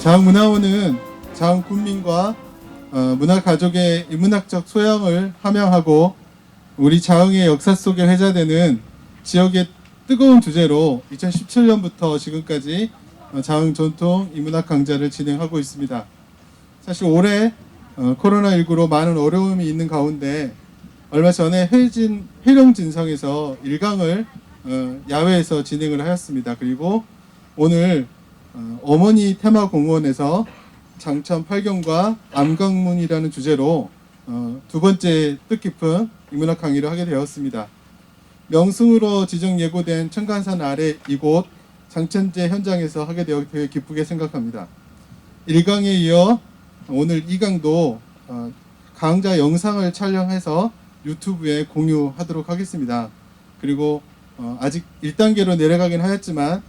자흥문화원은 자흥군민과 문화가족의 인문학적 소양을 함양하고 우리 자흥의 역사 속에 회자되는 지역의 뜨거운 주제로 2017년부터 지금까지 자흥 전통 인문학 강좌를 진행하고 있습니다. 사실 올해 코로나19로 많은 어려움이 있는 가운데 얼마 전에 회령진성에서 1강을 야외에서 진행을 하였습니다. 그리고 오늘 어머니 테마공원에서 장천 팔경과 암강문이라는 주제로 두 번째 뜻깊은 인문학 강의를 하게 되었습니다. 명승으로 지정 예고된 청간산 아래 이곳 장천제 현장에서 하게 되어 되게 기쁘게 생각합니다. 1강에 이어 오늘 2강도 강좌 영상을 촬영해서 유튜브에 공유하도록 하겠습니다. 그리고 아직 1단계로 내려가긴 하였지만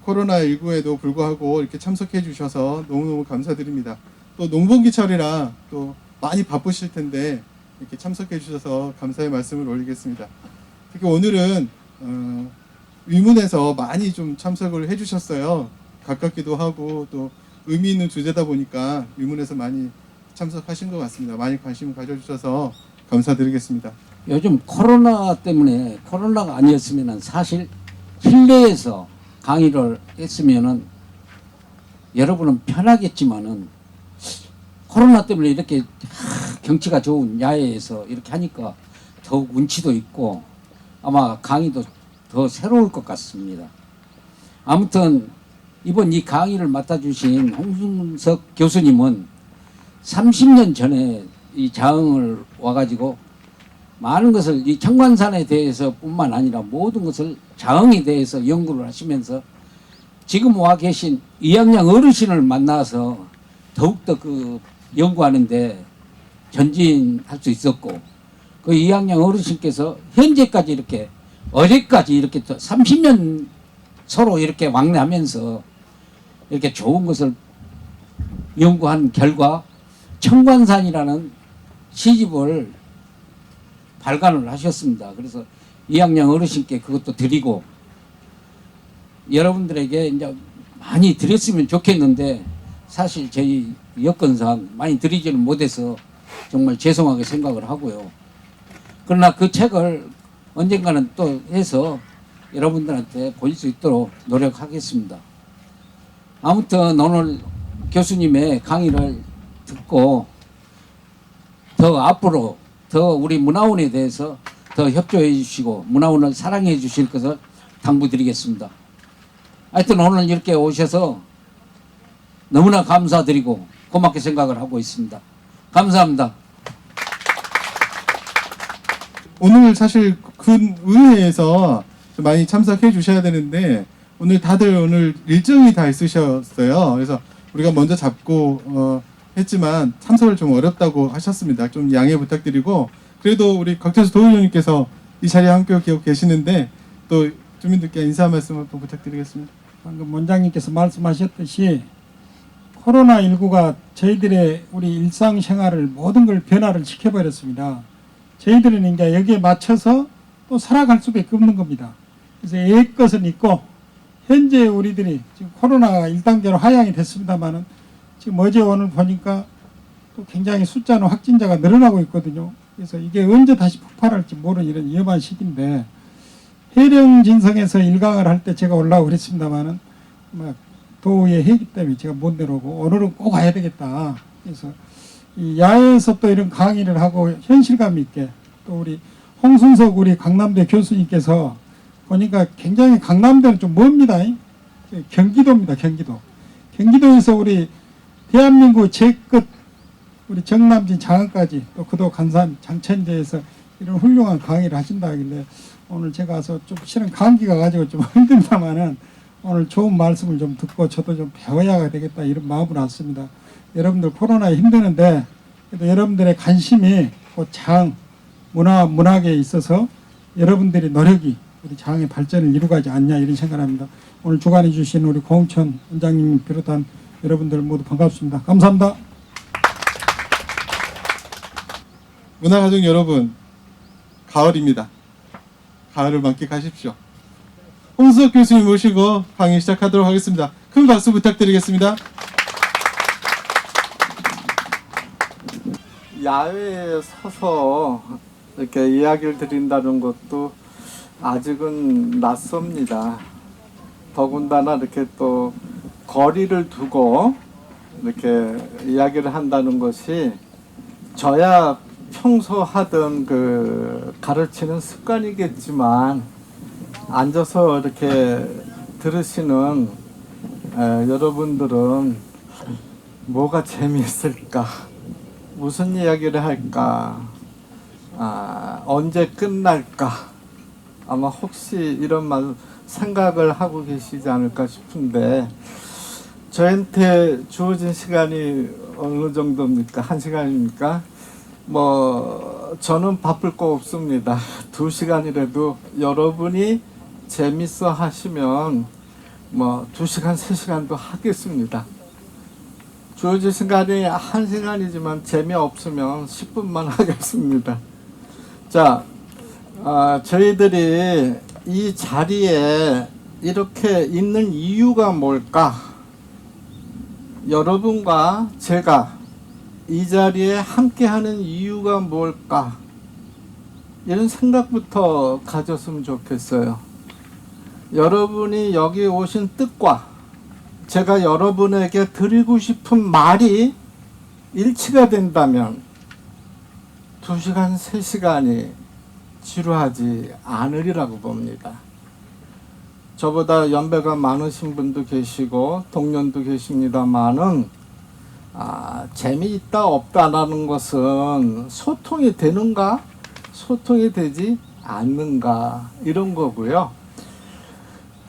코로나19에도 불구하고 이렇게 참석해 주셔서 너무너무 감사드립니다. 또 농번기철이라 또 많이 바쁘실 텐데 이렇게 참석해 주셔서 감사의 말씀을 올리겠습니다. 특히 오늘은 위문에서 많이 좀 참석을 해 주셨어요. 가깝기도 하고 또 의미 있는 주제다 보니까 위문에서 많이 참석하신 것 같습니다. 많이 관심 가져주셔서 감사드리겠습니다. 요즘 코로나 때문에 코로나가 아니었으면 사실 실내에서 강의를 했으면은 여러분은 편하겠지만은 코로나 때문에 이렇게 경치가 좋은 야외에서 이렇게 하니까 더욱 운치도 있고 아마 강의도 더 새로울 것 같습니다. 아무튼 이번 이 강의를 맡아주신 홍순석 교수님은 30년 전에 이 자흥을 와가지고 많은 것을 이 청관산에 대해서 뿐만 아니라 모든 것을 자흥에 대해서 연구를 하시면서 지금 와 계신 이학양 어르신을 만나서 더욱더 그 연구하는데 전진할 수 있었고 그 이학양 어르신께서 현재까지 이렇게 어제까지 이렇게 30년 서로 이렇게 왕래하면서 이렇게 좋은 것을 연구한 결과 청관산이라는 시집을 발간을 하셨습니다. 그래서 이학양 어르신께 그것도 드리고 여러분들에게 이제 많이 드렸으면 좋겠는데 사실 저희 여건상 많이 드리지는 못해서 정말 죄송하게 생각을 하고요. 그러나 그 책을 언젠가는 또 해서 여러분들한테 보일 수 있도록 노력하겠습니다. 아무튼 오늘 교수님의 강의를 듣고 더 앞으로 더 우리 문화원에 대해서 더 협조해 주시고 문화원을 사랑해 주실 것을 당부드리겠습니다. 하여튼 오늘 이렇게 오셔서 너무나 감사드리고 고맙게 생각을 하고 있습니다. 감사합니다. 오늘 사실 군 의회에서 많이 참석해 주셔야 되는데 오늘 다들 오늘 일정이 다 있으셨어요. 그래서 우리가 먼저 잡고 했지만 참석을 좀 어렵다고 하셨습니다. 좀 양해 부탁드리고 그래도 우리 곽태수 도의원님께서 이 자리에 함께 계시는데 또 주민들께 인사 말씀 한번 부탁드리겠습니다. 방금 원장님께서 말씀하셨듯이 코로나19가 저희들의 우리 일상생활을 모든 걸 변화를 시켜버렸습니다. 저희들은 이제 여기에 맞춰서 또 살아갈 수밖에 없는 겁니다. 그래서 옛 것은 있고 현재 우리들이 지금 코로나가 1단계로 하향이 됐습니다만은 지금 어제 오늘 보니까 또 굉장히 숫자는 확진자가 늘어나고 있거든요. 그래서 이게 언제 다시 폭발할지 모르는 이런 위험한 시기인데 해령진성에서 1강을 할 때 제가 올라오고 그랬습니다만은 도의회 회기 때문에 제가 못 내려오고 오늘은 꼭 가야 되겠다. 그래서 이 야외에서 또 이런 강의를 하고 현실감 있게 또 우리 홍순석 우리 강남대 교수님께서 보니까 굉장히 강남대는 좀 멉니다. 경기도입니다. 경기도에서 우리 대한민국 제끝 우리 정남진 장흥까지 또 그도 간산 장천제에서 이런 훌륭한 강의를 하신다 하길래 오늘 제가 와서 좀 실은 감기가 가지고 좀 힘듭니다만은 오늘 좋은 말씀을 좀 듣고 저도 좀 배워야 되겠다 이런 마음으로 왔습니다. 여러분들 코로나에 힘드는데 그래도 여러분들의 관심이 곧 자흥 문학에 있어서 여러분들의 노력이 우리 자흥의 발전을 이루가지 않냐 이런 생각을 합니다. 오늘 주관해 주신 우리 고홍천 원장님 비롯한 여러분들 모두 반갑습니다. 감사합니다. 문화가족 여러분, 가을입니다. 가을을 만끽하십시오. 홍수석 교수님 모시고 강의 시작하도록 하겠습니다. 큰 박수 부탁드리겠습니다. 야외에 서서 이렇게 이야기를 드린다는 것도 아직은 낯섭니다. 더군다나 이렇게 또 거리를 두고 이렇게 이야기를 한다는 것이 저야 평소 하던 그 가르치는 습관이겠지만 앉아서 이렇게 들으시는 여러분들은 뭐가 재미있을까? 무슨 이야기를 할까? 언제 끝날까? 아마 혹시 이런 말 생각을 하고 계시지 않을까 싶은데 저한테 주어진 시간이 어느 정도입니까? 1시간입니까? 뭐 저는 바쁠 거 없습니다. 2시간이라도 여러분이 재밌어 하시면 뭐 2시간, 3시간도 하겠습니다. 주어진 시간이 1시간이지만 재미없으면 10분만 하겠습니다. 자, 저희들이 이 자리에 이렇게 있는 이유가 뭘까? 여러분과 제가 이 자리에 함께하는 이유가 뭘까? 이런 생각부터 가졌으면 좋겠어요. 여러분이 여기 오신 뜻과 제가 여러분에게 드리고 싶은 말이 일치가 된다면 2시간, 3시간이 지루하지 않으리라고 봅니다. 저보다 연배가 많으신 분도 계시고 동년도 계십니다만은 재미있다 없다라는 것은 소통이 되는가 소통이 되지 않는가 이런 거고요.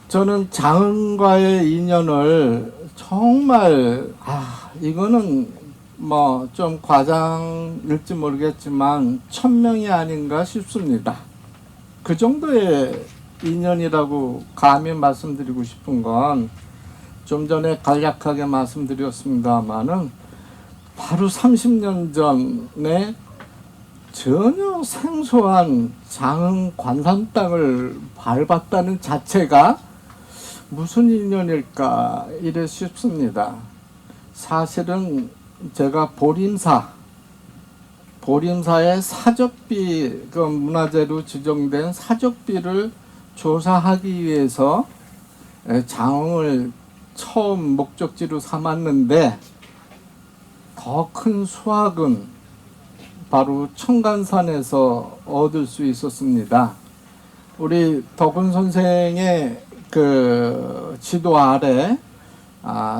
저는 장흥과의 인연을 정말 이거는 뭐 좀 과장일지 모르겠지만 1000명이 아닌가 싶습니다. 그 정도의 인연이라고 감히 말씀드리고 싶은 건 좀 전에 간략하게 말씀드렸습니다마는 바로 30년 전에 전혀 생소한 장흥 관산 땅을 밟았다는 자체가 무슨 인연일까 이래 싶습니다. 사실은 제가 보림사의 사적비 그 문화재로 지정된 사적비를 조사하기 위해서 장흥을 처음 목적지로 삼았는데 더 큰 수확은 바로 청간산에서 얻을 수 있었습니다. 우리 덕운 선생의 그 지도 아래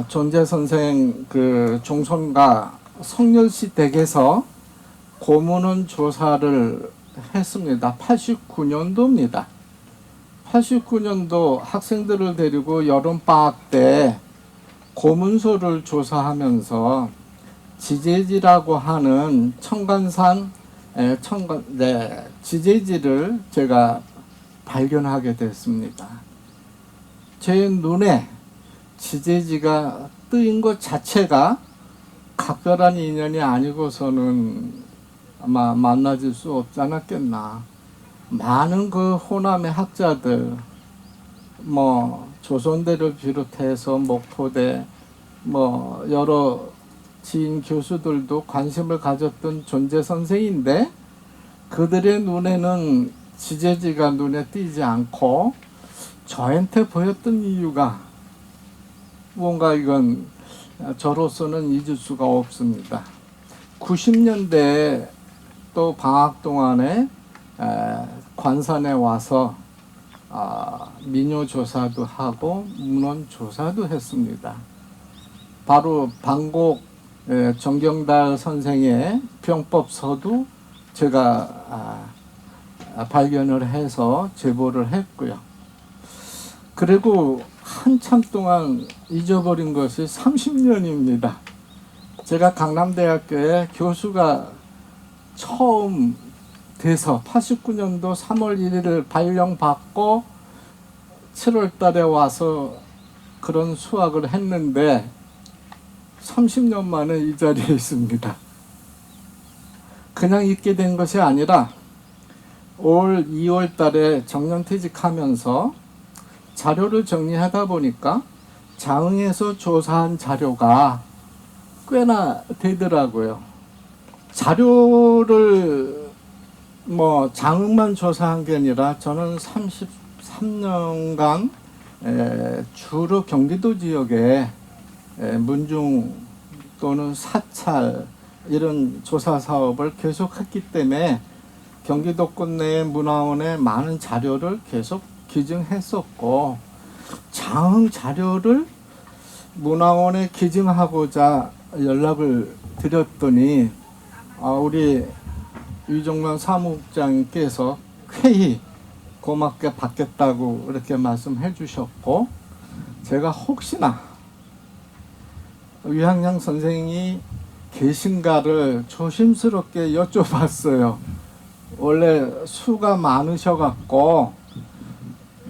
존재 선생 그 종손가 성렬씨 댁에서 고문원 조사를 했습니다. 89년도입니다. 89년도 학생들을 데리고 여름방학 때 고문소를 조사하면서 지제지라고 하는 청간산 지제지를 제가 발견하게 됐습니다. 제 눈에 지제지가 뜨인 것 자체가 각별한 인연이 아니고서는 아마 만나질 수 없지 않았겠나. 많은 그 호남의 학자들, 뭐 조선대를 비롯해서 목포대, 뭐 여러 지인 교수들도 관심을 가졌던 존재 선생인데 그들의 눈에는 지제지가 눈에 띄지 않고 저한테 보였던 이유가 뭔가 이건 저로서는 잊을 수가 없습니다. 90년대 또 방학 동안에 관산에 와서 민요 조사도 하고 문헌 조사도 했습니다. 바로 방곡 정경달 선생의 병법서도 제가 발견을 해서 제보를 했고요. 그리고 한참 동안 잊어버린 것이 30년입니다. 제가 강남대학교에 교수가 처음 돼서 89년도 3월 1일을 발령받고 7월 달에 와서 그런 수학을 했는데 30년 만에 이 자리에 있습니다. 그냥 있게 된 것이 아니라 올 2월 달에 정년퇴직하면서 자료를 정리하다 보니까 장흥에서 조사한 자료가 꽤나 되더라고요. 자료를 뭐 장흥만 조사한 게 아니라 저는 33년간 주로 경기도 지역에 문중 또는 사찰 이런 조사 사업을 계속했기 때문에 경기도권 내 문화원에 많은 자료를 계속 기증했었고, 장흥 자료를 문화원에 기증하고자 연락을 드렸더니 우리 유정만 사무국장님께서 쾌히 고맙게 받겠다고 이렇게 말씀해 주셨고, 제가 혹시나 유향양 선생이 계신가를 조심스럽게 여쭤봤어요. 원래 수가 많으셔갖고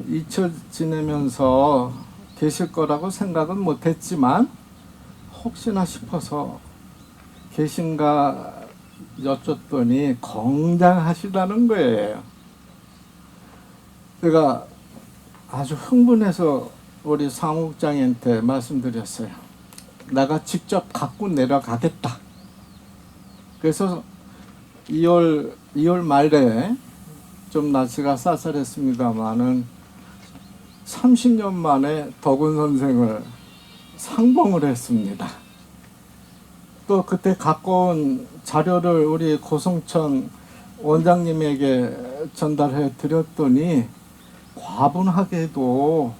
잊혀 지내면서 계실 거라고 생각은 못했지만 혹시나 싶어서 계신가 여쭸더니 건장하시다는 거예요. 제가 아주 흥분해서 우리 사무국장한테 말씀드렸어요. 내가 직접 갖고 내려가겠다. 그래서 2월 말에 좀 날씨가 쌀쌀했습니다만은 30년 만에 덕운 선생을 상봉을 했습니다. 또 그때 갖고 온 자료를 우리 고성천 원장님에게 전달해 드렸더니 과분하게도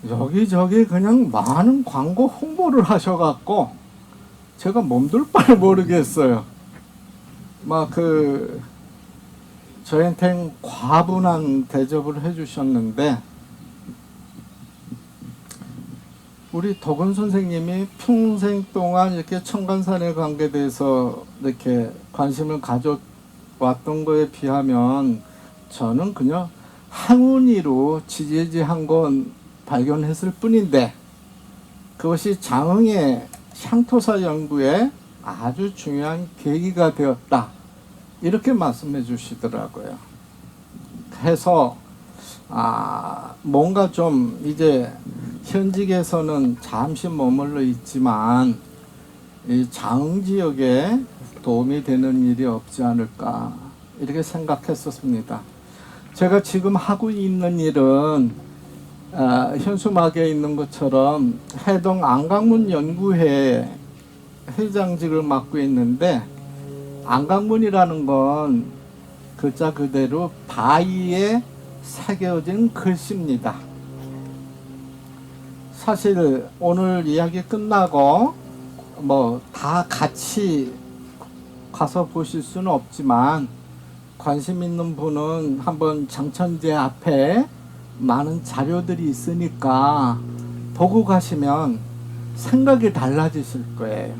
여기저기 그냥 많은 광고 홍보를 하셔갖고 제가 몸둘 바를 모르겠어요. 막 저한테는 과분한 대접을 해주셨는데, 우리 덕은 선생님이 평생 동안 이렇게 청간산의 관계에 대해서 이렇게 관심을 가져왔던 거에 비하면 저는 그냥 행운이로 지지한 건 발견했을 뿐인데, 그것이 장흥의 향토사 연구에 아주 중요한 계기가 되었다, 이렇게 말씀해 주시더라고요. 해서 뭔가 좀 이제 현직에서는 잠시 머물러 있지만 이 장흥 지역에 도움이 되는 일이 없지 않을까 이렇게 생각했었습니다. 제가 지금 하고 있는 일은 현수막에 있는 것처럼 해동 안강문 연구회 회장직을 맡고 있는데, 안강문이라는 건 글자 그대로 바위에 새겨진 글씨입니다. 사실 오늘 이야기 끝나고 뭐 다 같이 가서 보실 수는 없지만 관심 있는 분은 한번 장천제 앞에 많은 자료들이 있으니까 보고 가시면 생각이 달라지실 거예요.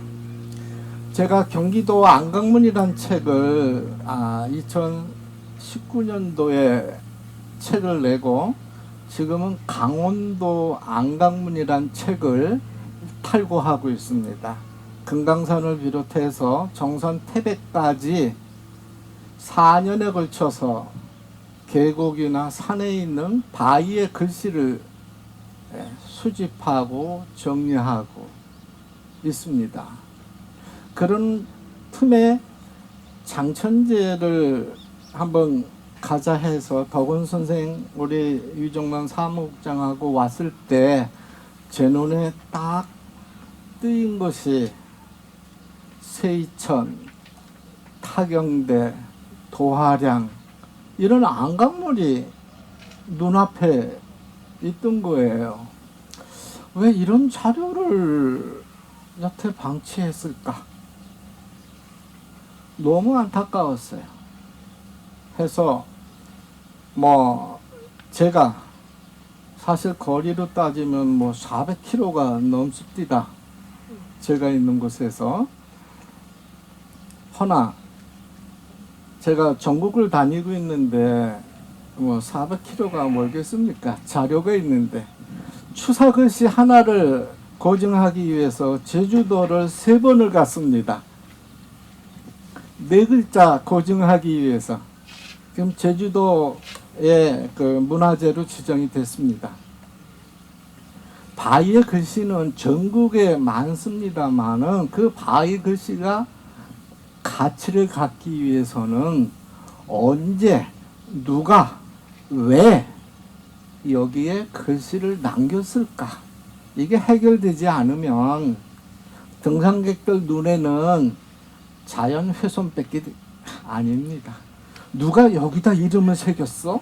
제가 경기도 안강문이란 책을 2019년도에 책을 내고 지금은 강원도 안강문이란 책을 탈고하고 있습니다. 금강산을 비롯해서 정선 태백까지 4년에 걸쳐서 계곡이나 산에 있는 바위의 글씨를 수집하고 정리하고 있습니다. 그런 틈에 장천제를 한번 가자 해서 덕은 선생, 우리 유정만 사무국장하고 왔을 때 제 눈에 딱 뜨인 것이 세이천, 타경대, 도화량 이런 안강물이 눈앞에 있던 거예요. 왜 이런 자료를 여태 방치했을까? 너무 안타까웠어요. 해서 제가 사실 거리로 따지면 400km가 넘습니다. 제가 있는 곳에서. 허나 제가 전국을 다니고 있는데 400km가 멀겠습니까? 자료가 있는데 추사글씨 하나를 고증하기 위해서 제주도를 3번을 갔습니다. 4글자 고증하기 위해서. 지금 제주도의 문화재로 지정이 됐습니다. 바위의 글씨는 전국에 많습니다만은 그 바위 글씨가 가치를 갖기 위해서는 언제, 누가, 왜 여기에 글씨를 남겼을까? 이게 해결되지 않으면 등산객들 눈에는 자연 훼손밖에 아닙니다. 누가 여기다 이름을 새겼어?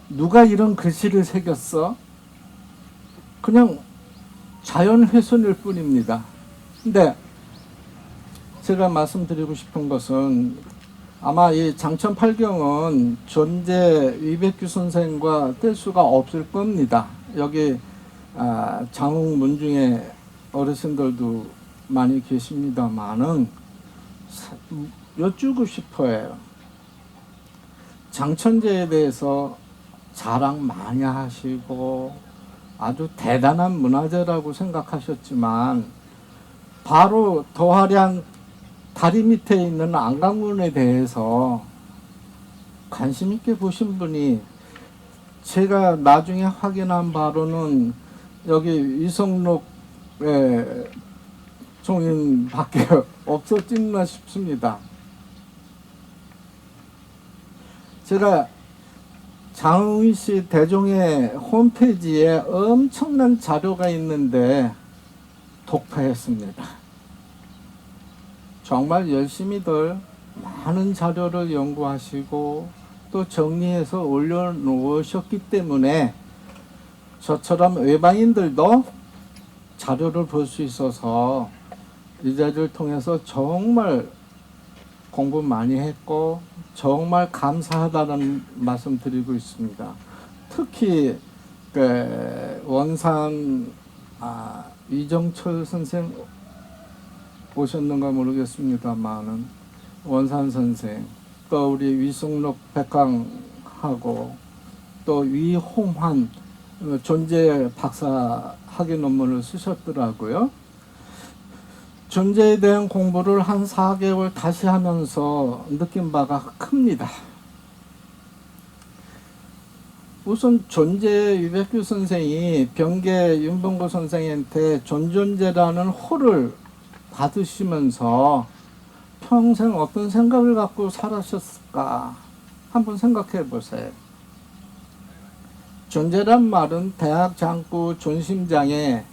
누가 이런 글씨를 새겼어? 그냥 자연 훼손일 뿐입니다. 근데 제가 말씀드리고 싶은 것은 아마 이 장천 팔경은 존재 위백규 선생과 뗄 수가 없을 겁니다. 여기 장흥 문중의 어르신들도 많이 계십니다만은 여쭈고 싶어요. 장천제에 대해서 자랑 많이 하시고 아주 대단한 문화재라고 생각하셨지만 바로 더화량 다리 밑에 있는 안강문에 대해서 관심 있게 보신 분이 제가 나중에 확인한 바로는 여기 위성록의 종인밖에 없었지나 싶습니다. 제가 장흥시 대종의 홈페이지에 엄청난 자료가 있는데 독파했습니다. 정말 열심히들 많은 자료를 연구하시고 또 정리해서 올려놓으셨기 때문에 저처럼 외방인들도 자료를 볼 수 있어서 이 자리를 통해서 정말 공부 많이 했고 정말 감사하다는 말씀 드리고 있습니다. 특히 원산 이정철 선생 오셨는가 모르겠습니다만은 원산 선생 또 우리 위성록 백강하고 또 위홍환 존재 박사 학위 논문을 쓰셨더라고요. 존재에 대한 공부를 한 4개월 다시 하면서 느낀 바가 큽니다. 우선 존재 위백규 선생이 병계 윤봉구 선생한테 존존제라는 호를 받으시면서 평생 어떤 생각을 갖고 살았을까 한번 생각해 보세요. 존재란 말은 대학 장구 존심장에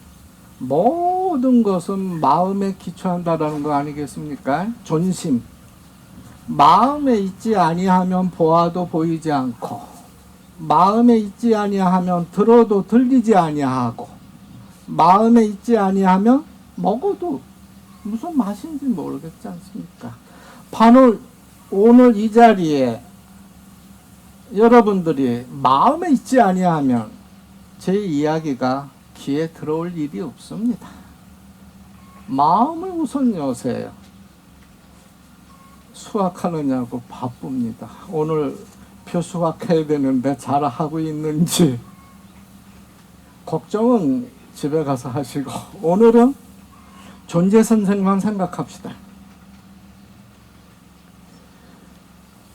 모든 것은 마음에 기초한다라는 거 아니겠습니까? 존심. 마음에 있지 아니하면 보아도 보이지 않고 마음에 있지 아니하면 들어도 들리지 아니하고 마음에 있지 아니하면 먹어도 무슨 맛인지 모르겠지 않습니까? 바로 오늘 이 자리에 여러분들이 마음에 있지 아니하면 제 이야기가 귀에 들어올 일이 없습니다. 마음을 우선 여세요. 수학하느냐고 바쁩니다. 오늘 표 수학해야 되는데 잘하고 있는지 걱정은 집에 가서 하시고 오늘은 존재 선생만 생각합시다.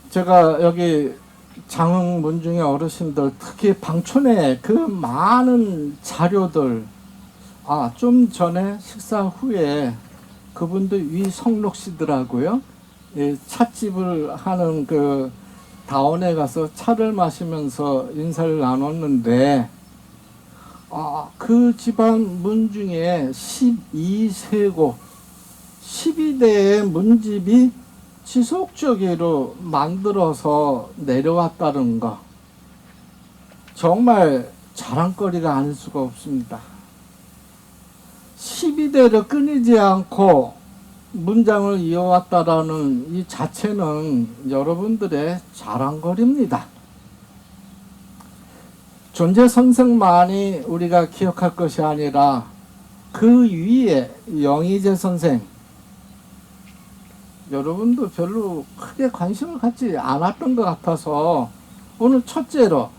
제가 여기 장흥 문중의 어르신들 특히 방촌에 그 많은 자료들 좀 전에 식사 후에 그분도 위성록 씨더라고요. 찻집을 하는 그 다원에 가서 차를 마시면서 인사를 나눴는데 그 집안 문중에 12세고 12대의 문집이 지속적으로 만들어서 내려왔다는 거 정말 자랑거리가 아닐 수가 없습니다. 12대를 끊이지 않고 문장을 이어왔다라는 이 자체는 여러분들의 자랑거리입니다. 존재 선생만이 우리가 기억할 것이 아니라 그 위에 영의제 선생 여러분도 별로 크게 관심을 갖지 않았던 것 같아서 오늘 첫째로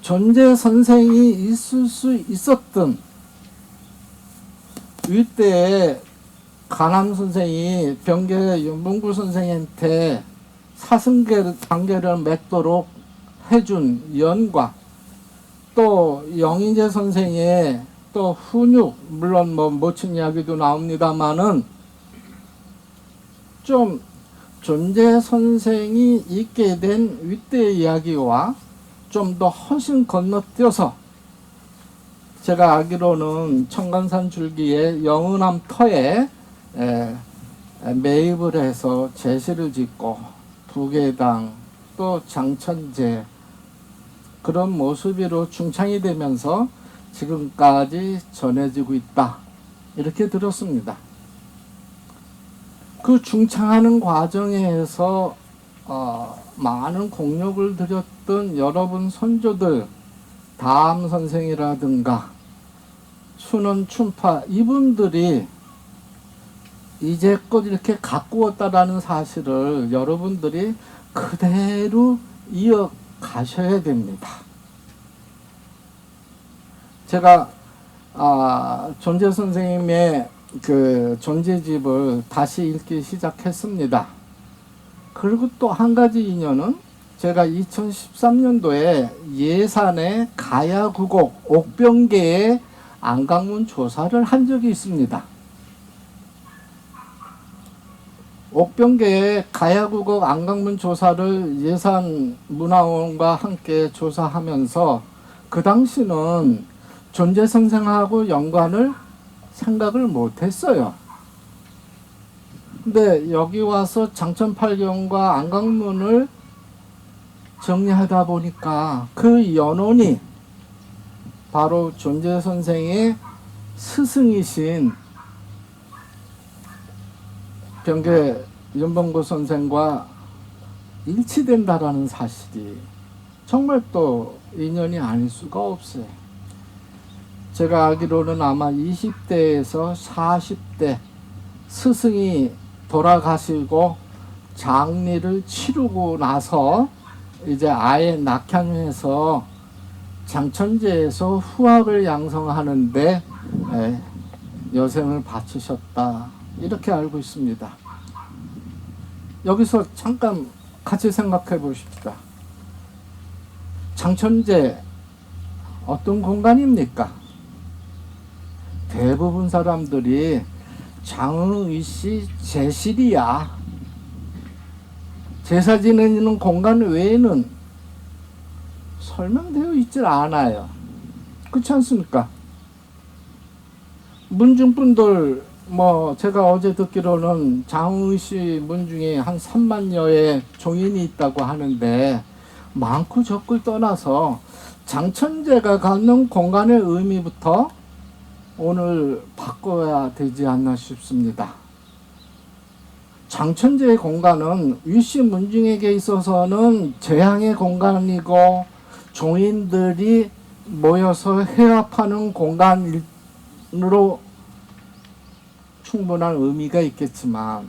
존재 선생이 있을 수 있었던 이때에 간암 선생이 병계 윤봉구 선생한테 사승계 관계를 맺도록 해준 연과 또 영인재 선생의 또 훈육 물론 모친 이야기도 나옵니다만은 좀 존재 선생이 있게 된 윗대 이야기와 좀 더 훨씬 건너뛰어서 제가 알기로는 청간산 줄기에 영은암 터에 매입을 해서 제시를 짓고 부계당 또 장천제 그런 모습으로 중창이 되면서 지금까지 전해지고 있다 이렇게 들었습니다. 그 중창하는 과정에서 많은 공력을 들였던 여러분 선조들 다암 선생이라든가 순원 춘파 이분들이 이제껏 이렇게 가꾸었다라는 사실을 여러분들이 그대로 이어가셔야 됩니다. 제가 존재 선생님의 그 존재집을 다시 읽기 시작했습니다. 그리고 또 한 가지 인연은 제가 2013년도에 예산의 가야구곡 옥병계의 안강문 조사를 한 적이 있습니다. 옥병계의 가야구곡 안강문 조사를 예산문화원과 함께 조사하면서 그 당시는 존재 선생하고 연관을 생각을 못했어요. 근데 여기 와서 장천팔경과 안강문을 정리하다 보니까 그 연원이 바로 존재 선생의 스승이신 병계 윤봉구 선생과 일치된다라는 사실이 정말 또 인연이 아닐 수가 없어요. 제가 알기로는 아마 20대에서 40대 스승이 돌아가시고 장례를 치르고 나서 이제 아예 낙향해서 장천제에서 후학을 양성하는데 여생을 바치셨다 이렇게 알고 있습니다. 여기서 잠깐 같이 생각해 보십시다. 장천제 어떤 공간입니까? 대부분 사람들이 장의씨 제실이야. 제사 지내는 공간 외에는 설명되어 있질 않아요. 그렇지 않습니까? 문중분들 제가 어제 듣기로는 장의씨 문중에 한 3만여의 종인이 있다고 하는데 많고 적을 떠나서 장천제가 갖는 공간의 의미부터 오늘 바꿔야 되지 않나 싶습니다. 장천제의 공간은 위씨 문중에게 있어서는 재앙의 공간이고 종인들이 모여서 회합하는 공간으로 충분한 의미가 있겠지만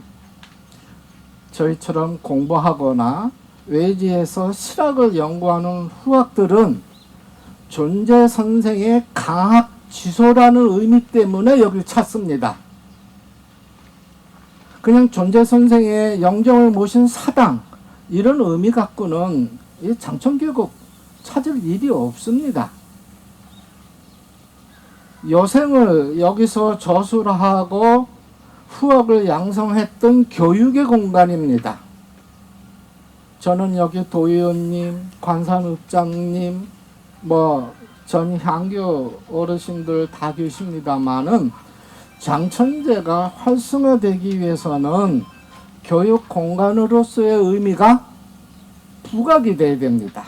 저희처럼 공부하거나 외지에서 실학을 연구하는 후학들은 존재 선생의 강학 지소라는 의미 때문에 여기를 찾습니다. 그냥 존재 선생의 영정을 모신 사당 이런 의미 갖고는 이 장천계곡 찾을 일이 없습니다. 여생을 여기서 저술하고 후학을 양성했던 교육의 공간입니다. 저는 여기 도의원님, 관산읍장님, 전향교 어르신들 다 계십니다만은 장천제가 활성화되기 위해서는 교육 공간으로서의 의미가 부각이 돼야 됩니다.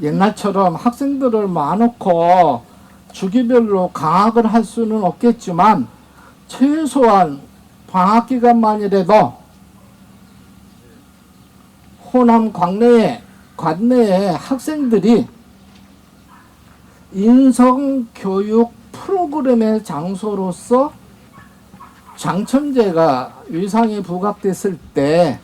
옛날처럼 학생들을 모아놓고 주기별로 강학을 할 수는 없겠지만 최소한 방학 기간만이라도 호남 관내에 학생들이 인성교육 프로그램의 장소로서 장천제가 위상이 부각됐을 때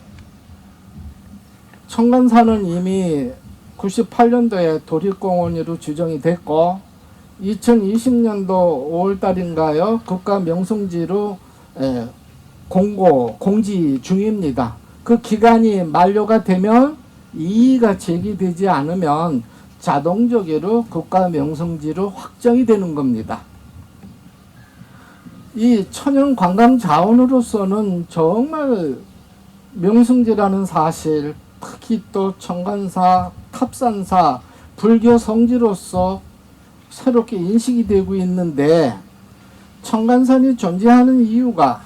청간산은 이미 98년도에 도립공원으로 지정이 됐고 2020년도 5월달인가요? 국가 명승지로 공지 중입니다. 그 기간이 만료가 되면 이의가 제기되지 않으면 자동적으로 국가 명승지로 확정이 되는 겁니다. 이 천연 관광 자원으로서는 정말 명승지라는 사실, 특히 또 청간사, 탑산사, 불교 성지로서 새롭게 인식이 되고 있는데, 청간산이 존재하는 이유가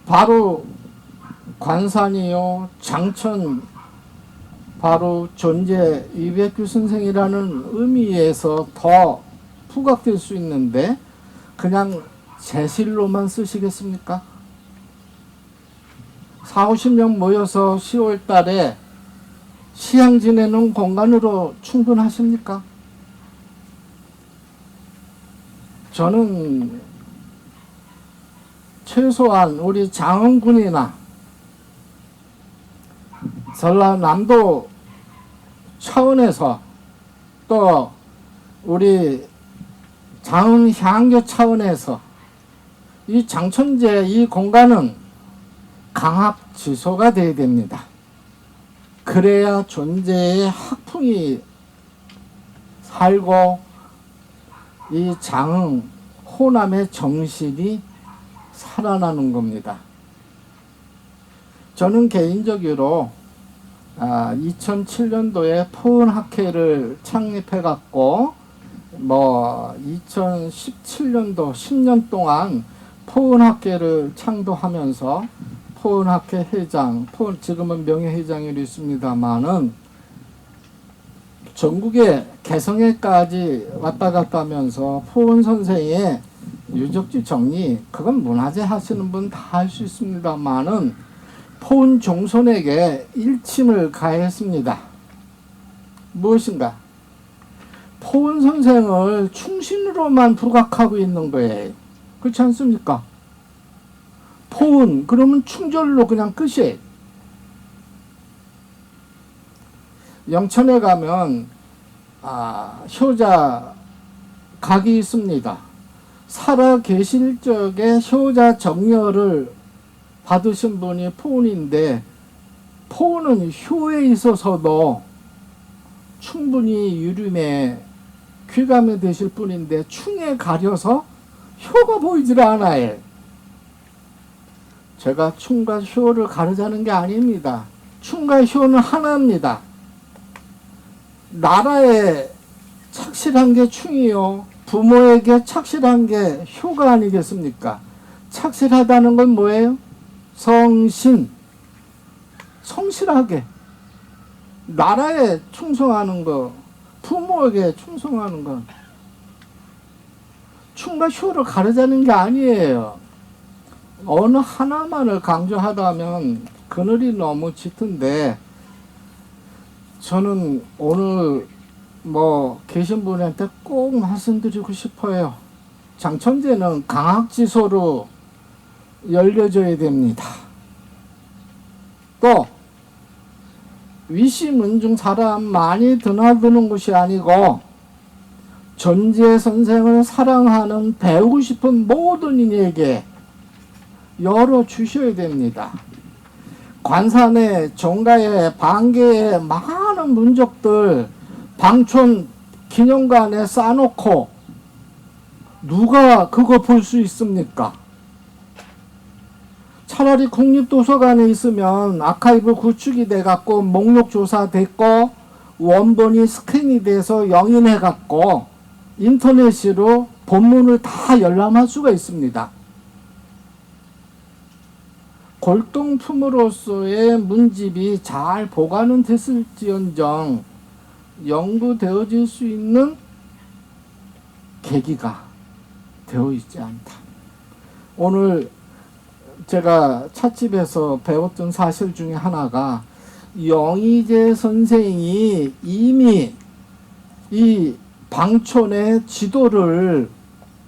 바로 관산이요, 장천, 바로 존재 이백규 선생이라는 의미에서 더 부각될 수 있는데, 그냥 제실로만 쓰시겠습니까? 40-50명 모여서 10월 달에 시향 지내는 공간으로 충분하십니까? 저는 최소한 우리 장흥군이나 전라남도 차원에서 또 우리 장흥향교 차원에서 이 장천제 이 공간은 강학 지소가 되어야 됩니다. 그래야 존재의 학풍이 살고 이 장흥 호남의 정신이 살아나는 겁니다. 저는 개인적으로 2007년도에 포은학회를 창립해 갖고 2017년도 10년 동안 포은학회를 창도하면서 포은학회 회장, 지금은 명예회장으로 있습니다만은 전국의 개성에까지 왔다 갔다 하면서 포은 선생의 유적지 정리, 그건 문화재 하시는 분 다 할 수 있습니다만은 포은 종손에게 일침을 가했습니다. 무엇인가? 포은 선생을 충신으로만 부각하고 있는 거예요. 그렇지 않습니까? 포은, 그러면 충절로 그냥 끝이에요. 영천에 가면 효자 각이 있습니다. 살아 계실 적에 효자 정렬을 받으신 분이 포은인데, 포은은 효에 있어서도 충분히 유림에 귀감이 되실 분인데 충에 가려서 효가 보이질 않아요. 제가 충과 효를 가르자는 게 아닙니다. 충과 효는 하나입니다. 나라에 착실한 게 충이요, 부모에게 착실한 게 효가 아니겠습니까? 착실하다는 건 뭐예요? 성신, 성실하게 나라에 충성하는 거, 부모에게 충성하는 거. 충과 효를 가르자는 게 아니에요. 어느 하나만을 강조하다면 그늘이 너무 짙은데, 저는 오늘 계신 분한테 꼭 말씀드리고 싶어요. 장천제는 강학지소로 열려져야 됩니다. 또 위시문중 사람 많이 드나드는 곳이 아니고 존재 선생을 사랑하는 배우고 싶은 모든 이에게 열어주셔야 됩니다. 관산에, 종가에, 방계에 많은 문적들 방촌 기념관에 쌓아놓고 누가 그거 볼 수 있습니까? 차라리 국립도서관에 있으면 아카이브 구축이 돼갖고 목록 조사됐고 원본이 스캔이 돼서 영인해갖고 인터넷으로 본문을 다 열람할 수가 있습니다. 골동품으로서의 문집이 잘 보관은 됐을지언정 연구되어질 수 있는 계기가 되어 있지 않다. 오늘 제가 찻집에서 배웠던 사실 중에 하나가, 영의제 선생이 이미 이 방촌의 지도를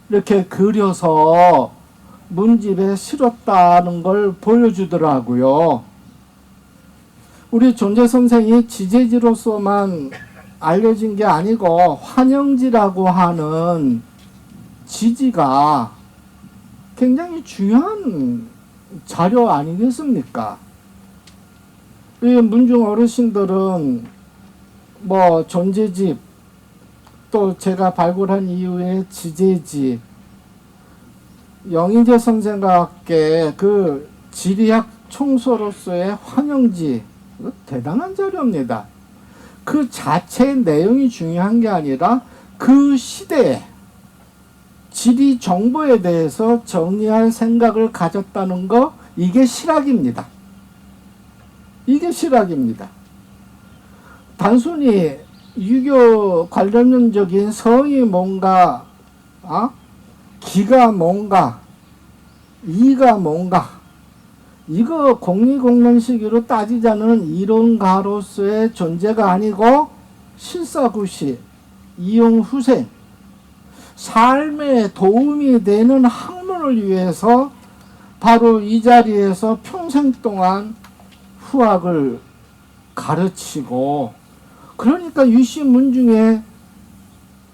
이렇게 그려서 문집에 실었다는 걸 보여주더라고요. 우리 존재 선생이 지제지로서만 알려진 게 아니고 환영지라고 하는 지지가 굉장히 중요한 자료 아니겠습니까? 이 문중 어르신들은 존재집, 또 제가 발굴한 이후에 지제집, 영의재 선생과 함께 그 지리학 총수로서의 환영지, 이거 대단한 자료입니다. 그 자체의 내용이 중요한 게 아니라 그 시대에 지리 정보에 대해서 정리할 생각을 가졌다는 거, 이게 실학입니다. 이게 실학입니다. 단순히 유교 관련론적인 성이 뭔가, 기가 뭔가, 이가 뭔가, 이거 공리공론식으로 따지자는 이론가로서의 존재가 아니고 실사구시, 이용후생, 삶에 도움이 되는 학문을 위해서 바로 이 자리에서 평생 동안 후학을 가르치고, 그러니까 유시문 중에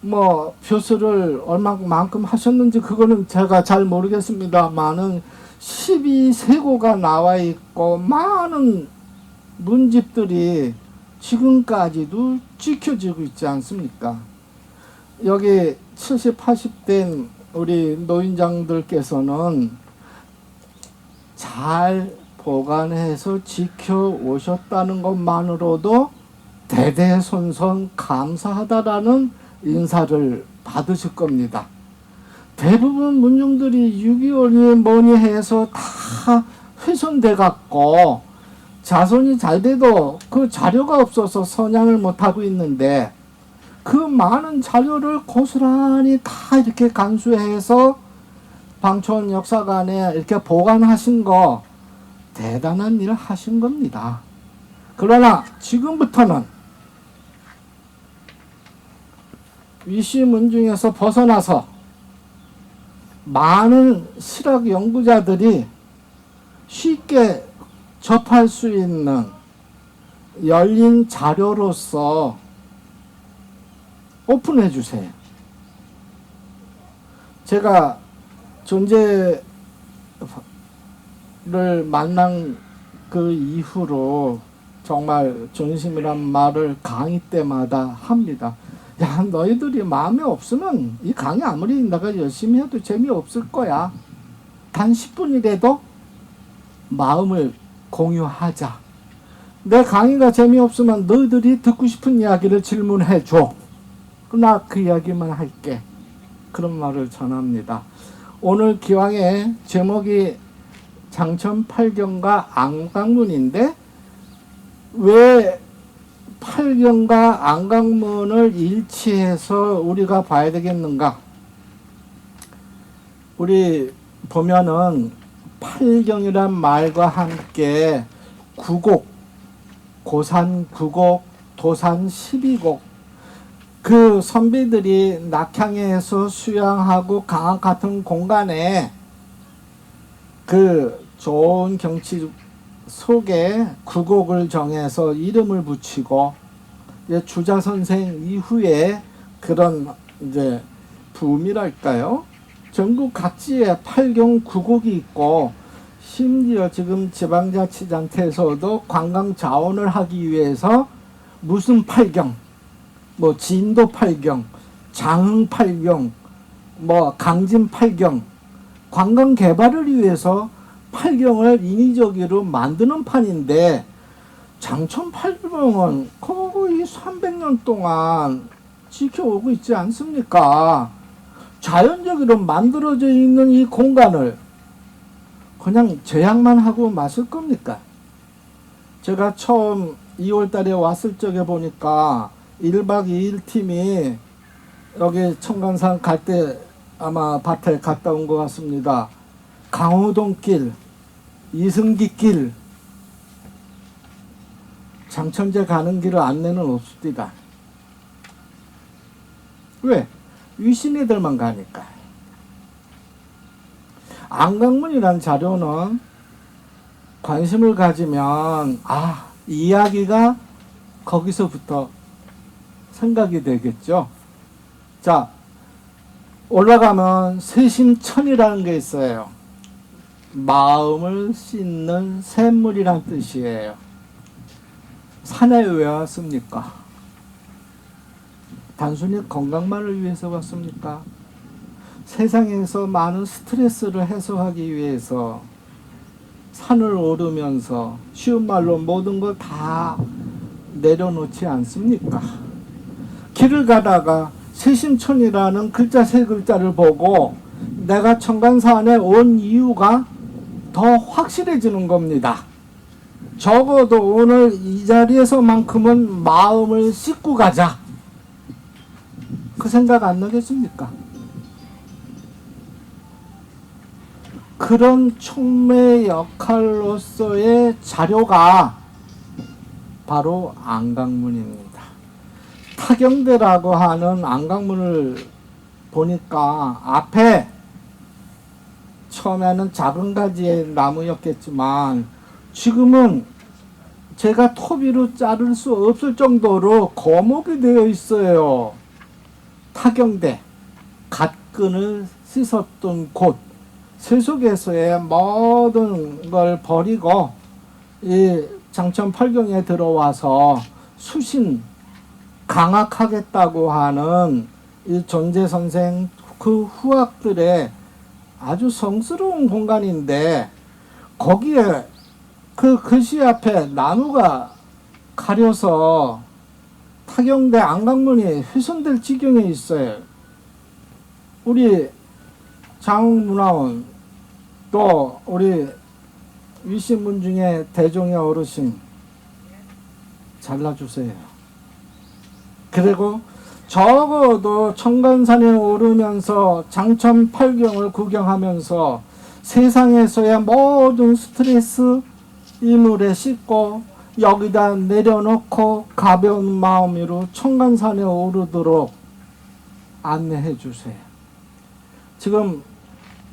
뭐 표수를 얼마만큼 하셨는지 그거는 제가 잘 모르겠습니다만은 12세고가 나와 있고 많은 문집들이 지금까지도 지켜지고 있지 않습니까? 여기 70, 80된 우리 노인장들께서는 잘 보관해서 지켜오셨다는 것만으로도 대대손손 감사하다라는 인사를 받으실 겁니다. 대부분 문중들이 6.25니 뭐니 해서 다 훼손돼 갖고 자손이 잘 돼도 그 자료가 없어서 선양을 못하고 있는데, 그 많은 자료를 고스란히 다 이렇게 간수해서 방촌 역사관에 이렇게 보관하신 거 대단한 일을 하신 겁니다. 그러나 지금부터는 위시문중에서 벗어나서 많은 실학 연구자들이 쉽게 접할 수 있는 열린 자료로서 오픈해 주세요. 제가 존재를 만난 그 이후로 정말 존심이란 말을 강의 때마다 합니다. 야, 너희들이 마음에 없으면 이 강의 아무리 내가 열심히 해도 재미없을 거야. 단 10분이라도 마음을 공유하자. 내 강의가 재미없으면 너희들이 듣고 싶은 이야기를 질문해 줘. 나 그 이야기만 할게. 그런 말을 전합니다. 오늘 기왕에 제목이 장천8경과 안강문인데 왜 8경과 안강문을 일치해서 우리가 봐야 되겠는가? 우리 보면은 8경이란 말과 함께 9곡, 고산 9곡, 도산 12곡, 그 선비들이 낙향에서 수양하고 강화 같은 공간에 그 좋은 경치 속에 9곡을 정해서 이름을 붙이고, 이제 주자 선생 이후에 그런 이제 붐이랄까요? 전국 각지에 8경 9곡이 있고, 심지어 지금 지방자치단체에서도 관광 자원을 하기 위해서 무슨 8경, 뭐 진도 8경, 장흥 8경, 뭐 강진 8경, 관광 개발을 위해서 8경을 인위적으로 만드는 판인데, 장천 8경은 거의 300년 동안 지켜오고 있지 않습니까? 자연적으로 만들어져 있는 이 공간을 그냥 제약만 하고 마실 겁니까? 제가 처음 2월 달에 왔을 적에 보니까 1박 2일 팀이 여기 청간산 갈 때 아마 밭에 갔다 온 것 같습니다. 강호동길, 이승기길, 장천제 가는 길을 안내는 없습니다. 왜? 위신이들만 가니까. 안강문이라는 자료는 관심을 가지면 이야기가 거기서부터 생각이 되겠죠. 자, 올라가면 세심천이라는 게 있어요. 마음을 씻는 샘물이란 뜻이에요. 산에 왜 왔습니까? 단순히 건강만을 위해서 왔습니까? 세상에서 많은 스트레스를 해소하기 위해서 산을 오르면서 쉬운 말로 모든 걸 다 내려놓지 않습니까? 길을 가다가 세심천이라는 글자 세 글자를 보고 내가 청간산에 온 이유가 더 확실해지는 겁니다. 적어도 오늘 이 자리에서만큼은 마음을 씻고 가자. 그 생각 안 나겠습니까? 그런 촉매 역할로서의 자료가 바로 안강문입니다. 타경대라고 하는 안강문을 보니까 앞에 처음에는 작은 가지의 나무였겠지만 지금은 제가 토비로 자를 수 없을 정도로 거목이 되어 있어요. 타경대, 갓근을 씻었던 곳, 세속에서의 모든 걸 버리고 이 장천팔경에 들어와서 수신 강학하겠다고 하는 이 존재선생 그 후학들의 아주 성스러운 공간인데 거기에 그 글씨 앞에 나무가 가려서 타경대 안강문이 훼손될 지경에 있어요. 우리 장문화원 또 우리 위신분 중에 대종의 어르신 잘라주세요. 그리고 적어도 청간산에 오르면서 장천팔경을 구경하면서 세상에서의 모든 스트레스 이 물에 씻고 여기다 내려놓고 가벼운 마음으로 청간산에 오르도록 안내해 주세요. 지금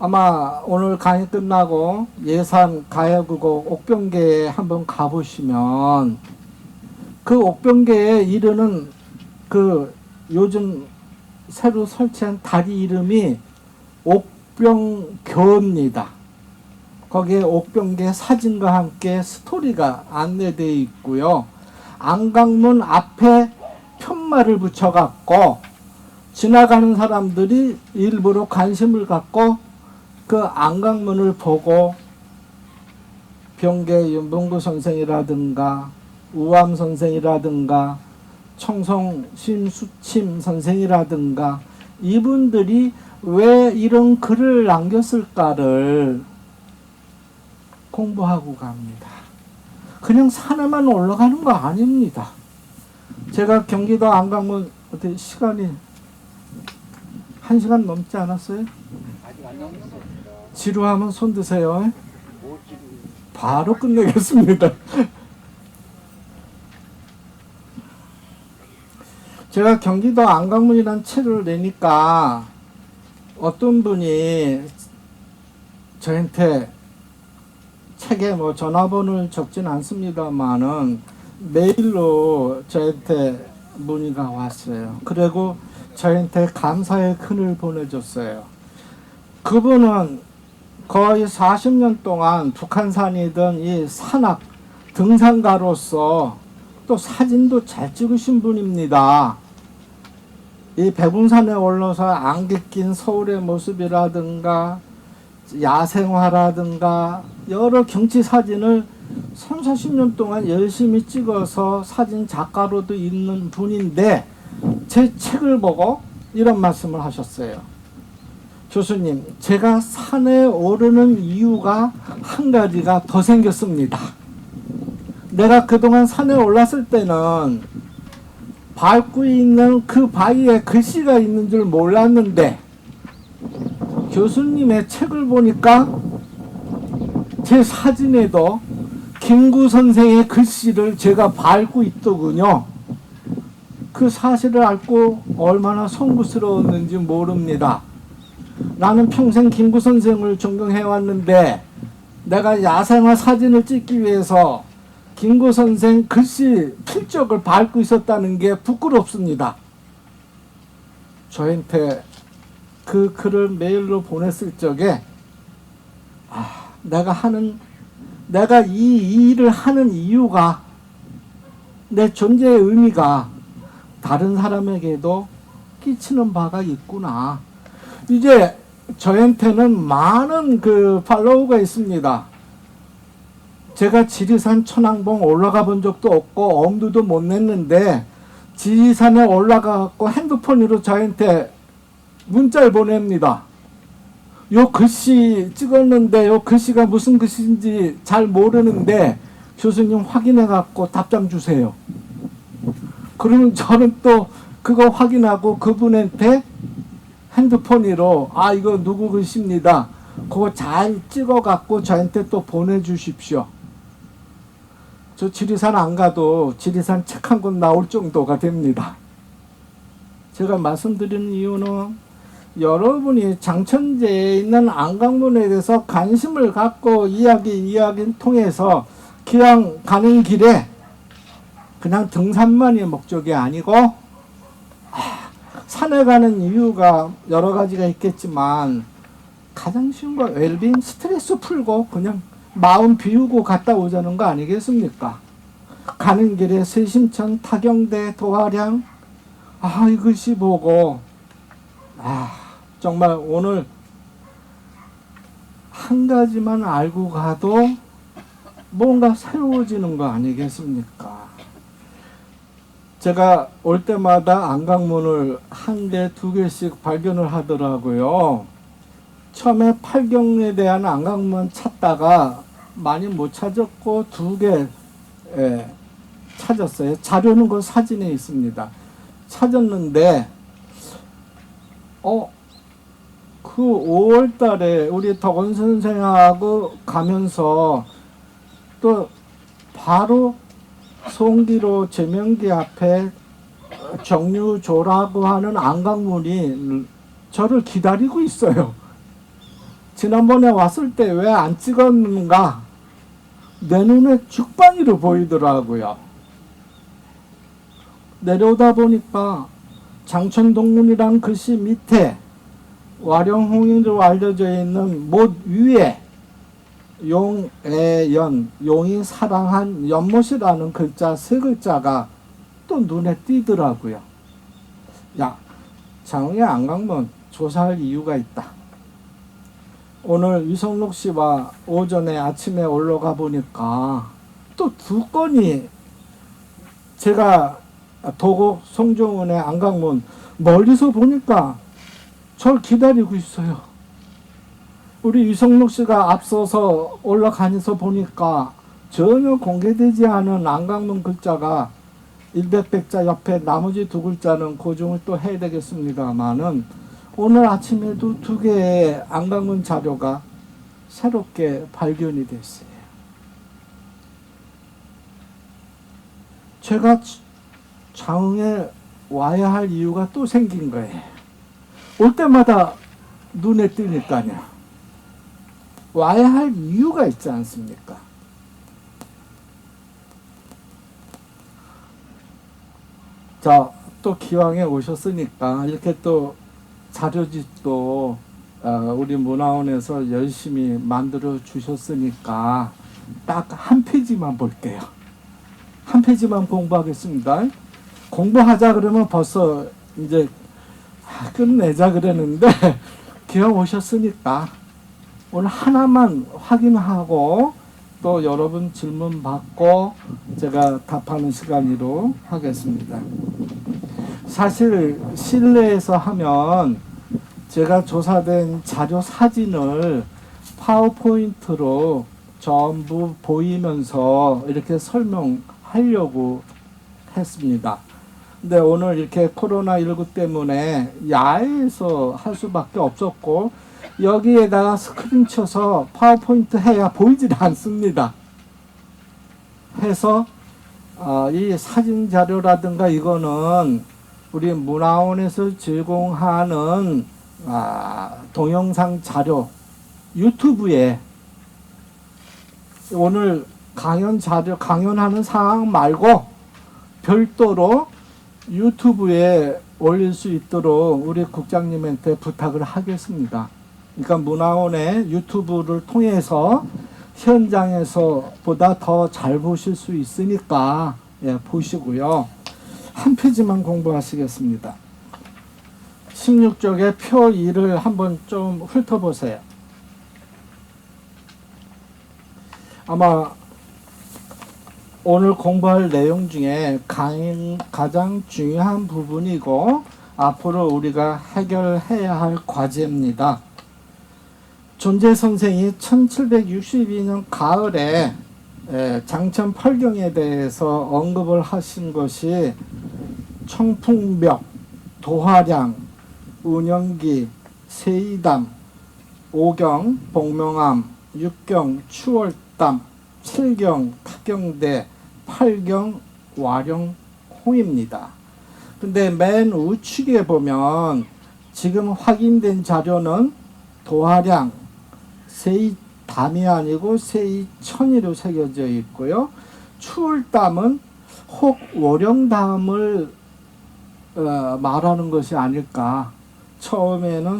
아마 오늘 강의 끝나고 예산 가야구고 옥병계에 한번 가보시면 그 옥병계에 이르는 그 요즘 새로 설치한 다리 이름이 옥병교입니다. 거기에 옥병계 사진과 함께 스토리가 안내되어 있고요. 안강문 앞에 편말을 붙여갖고 지나가는 사람들이 일부러 관심을 갖고 그 안강문을 보고 병계 윤봉구 선생이라든가 우암 선생이라든가 청송 심수침 선생이라든가 이분들이 왜 이런 글을 남겼을까를 공부하고 갑니다. 그냥 산에만 올라가는 거 아닙니다. 제가 경기도 안강문 어떻게 시간이 1시간 넘지 않았어요? 지루하면 손 드세요. 바로 끝내겠습니다. 제가 경기도 안강문이라는 책을 내니까 어떤 분이 저한테 책에 뭐 전화번호를 적진 않습니다만은 메일로 저한테 문의가 왔어요. 그리고 저한테 감사의 큰을 보내줬어요. 그분은 거의 40년 동안 북한산이든 이 산악 등산가로서 또 사진도 잘 찍으신 분입니다. 이 백운산에 올라서 안개 낀 서울의 모습이라든가 야생화라든가 여러 경치 사진을 30-40년 동안 열심히 찍어서 사진 작가로도 있는 분인데 제 책을 보고 이런 말씀을 하셨어요. 교수님, 제가 산에 오르는 이유가 한 가지가 더 생겼습니다. 내가 그동안 산에 올랐을 때는 밟고 있는 그 바위에 글씨가 있는 줄 몰랐는데 교수님의 책을 보니까 제 사진에도 김구 선생의 글씨를 제가 밟고 있더군요. 그 사실을 알고 얼마나 송구스러웠는지 모릅니다. 나는 평생 김구 선생을 존경해왔는데 내가 야생화 사진을 찍기 위해서 김구 선생 글씨 필적을 밟고 있었다는 게 부끄럽습니다. 저한테 그 글을 메일로 보냈을 적에 내가 이 일을 하는 이유가 내 존재의 의미가 다른 사람에게도 끼치는 바가 있구나. 이제 저한테는 많은 그 팔로우가 있습니다. 제가 지리산 천왕봉 올라가 본 적도 없고 엄두도 못 냈는데 지리산에 올라가갖고 핸드폰으로 저한테 문자를 보냅니다. 요 글씨 찍었는데 요 글씨가 무슨 글씨인지 잘 모르는데 교수님 확인해갖고 답장 주세요. 그러면 저는 또 그거 확인하고 그분한테 핸드폰으로 아 이거 누구 글씨입니다. 그거 잘 찍어갖고 저한테 또 보내주십시오. 저 지리산 안 가도 지리산 책 한 권 나올 정도가 됩니다. 제가 말씀드리는 이유는 여러분이 장천제에 있는 안강문에 대해서 관심을 갖고 이야기를 통해서 기왕 가는 길에 그냥 등산만이 목적이 아니고 산에 가는 이유가 여러 가지가 있겠지만 가장 쉬운 거 웰빙 스트레스 풀고 그냥 마음 비우고 갔다 오자는 거 아니겠습니까? 가는 길에 세심천, 타경대, 도화량 이것이 보고 정말 오늘 한 가지만 알고 가도 뭔가 새로워지는 거 아니겠습니까? 제가 올 때마다 안강문을 한 개, 두 개씩 발견을 하더라고요. 처음에 팔경에 대한 안강문 찾다가 많이 못 찾았고 두 개 찾았어요. 자료는 그 사진에 있습니다. 찾았는데 그 5월 달에 우리 덕원 선생하고 가면서 또 바로 송기로 제명기 앞에 정류조라고 하는 안강문이 저를 기다리고 있어요. 지난번에 왔을 때 왜 안 찍었는가? 내 눈에 죽방이로 보이더라고요. 내려오다 보니까 장천동문이란 글씨 밑에 와룡홍인으로 알려져 있는 못 위에 용애연, 용이 사랑한 연못이라는 글자 세 글자가 또 눈에 띄더라고요. 야, 장흥의 안강문 조사할 이유가 있다. 오늘 유성록 씨와 오전에 아침에 올라가 보니까 또 두 건이 제가 도곡 송정운의 안강문 멀리서 보니까 절 기다리고 있어요. 우리 유성록 씨가 앞서서 올라가면서 보니까 전혀 공개되지 않은 안강문 글자가 100백자 옆에 나머지 두 글자는 고정을 또 해야 되겠습니다만은 오늘 아침에도 두 개의 안강문 자료가 새롭게 발견이 됐어요. 제가 장흥에 와야 할 이유가 또 생긴 거예요. 올 때마다 눈에 띄니까요. 와야 할 이유가 있지 않습니까? 자, 또 기왕에 오셨으니까 이렇게 또 자료집도 우리 문화원에서 열심히 만들어 주셨으니까 딱 한 페이지만 볼게요. 한 페이지만 공부하겠습니다. 공부하자 그러면 벌써 이제 끝내자 그랬는데 기왕 오셨으니까 오늘 하나만 확인하고 또 여러분 질문 받고 제가 답하는 시간으로 하겠습니다. 사실 실내에서 하면 제가 조사된 자료 사진을 파워포인트로 전부 보이면서 이렇게 설명하려고 했습니다. 근데 오늘 이렇게 코로나19 때문에 야외에서 할 수밖에 없었고 여기에다가 스크린 쳐서 파워포인트 해야 보이질 않습니다. 해서 이 사진 자료라든가 이거는 우리 문화원에서 제공하는 동영상 자료 유튜브에 오늘 강연 자료 강연하는 상황 말고 별도로 유튜브에 올릴 수 있도록 우리 국장님한테 부탁을 하겠습니다. 그러니까 문화원의 유튜브를 통해서 현장에서 보다 더 잘 보실 수 있으니까 보시고요. 한 페이지만 공부하시겠습니다. 16쪽의 표 2를 한번 좀 훑어보세요. 아마 오늘 공부할 내용 중에 가장 중요한 부분이고 앞으로 우리가 해결해야 할 과제입니다. 존재 선생이 1762년 가을에 장천 팔경에 대해서 언급을 하신 것이 청풍벽, 도화량, 운영기, 세이담, 오경, 복명암, 육경, 추월담, 칠경, 타경대, 팔경, 와령, 홍입니다. 근데 맨 우측에 보면 지금 확인된 자료는 도화량, 세이담이 아니고 세이천이로 새겨져 있고요. 추월담은 혹 월영담을 말하는 것이 아닐까. 처음에는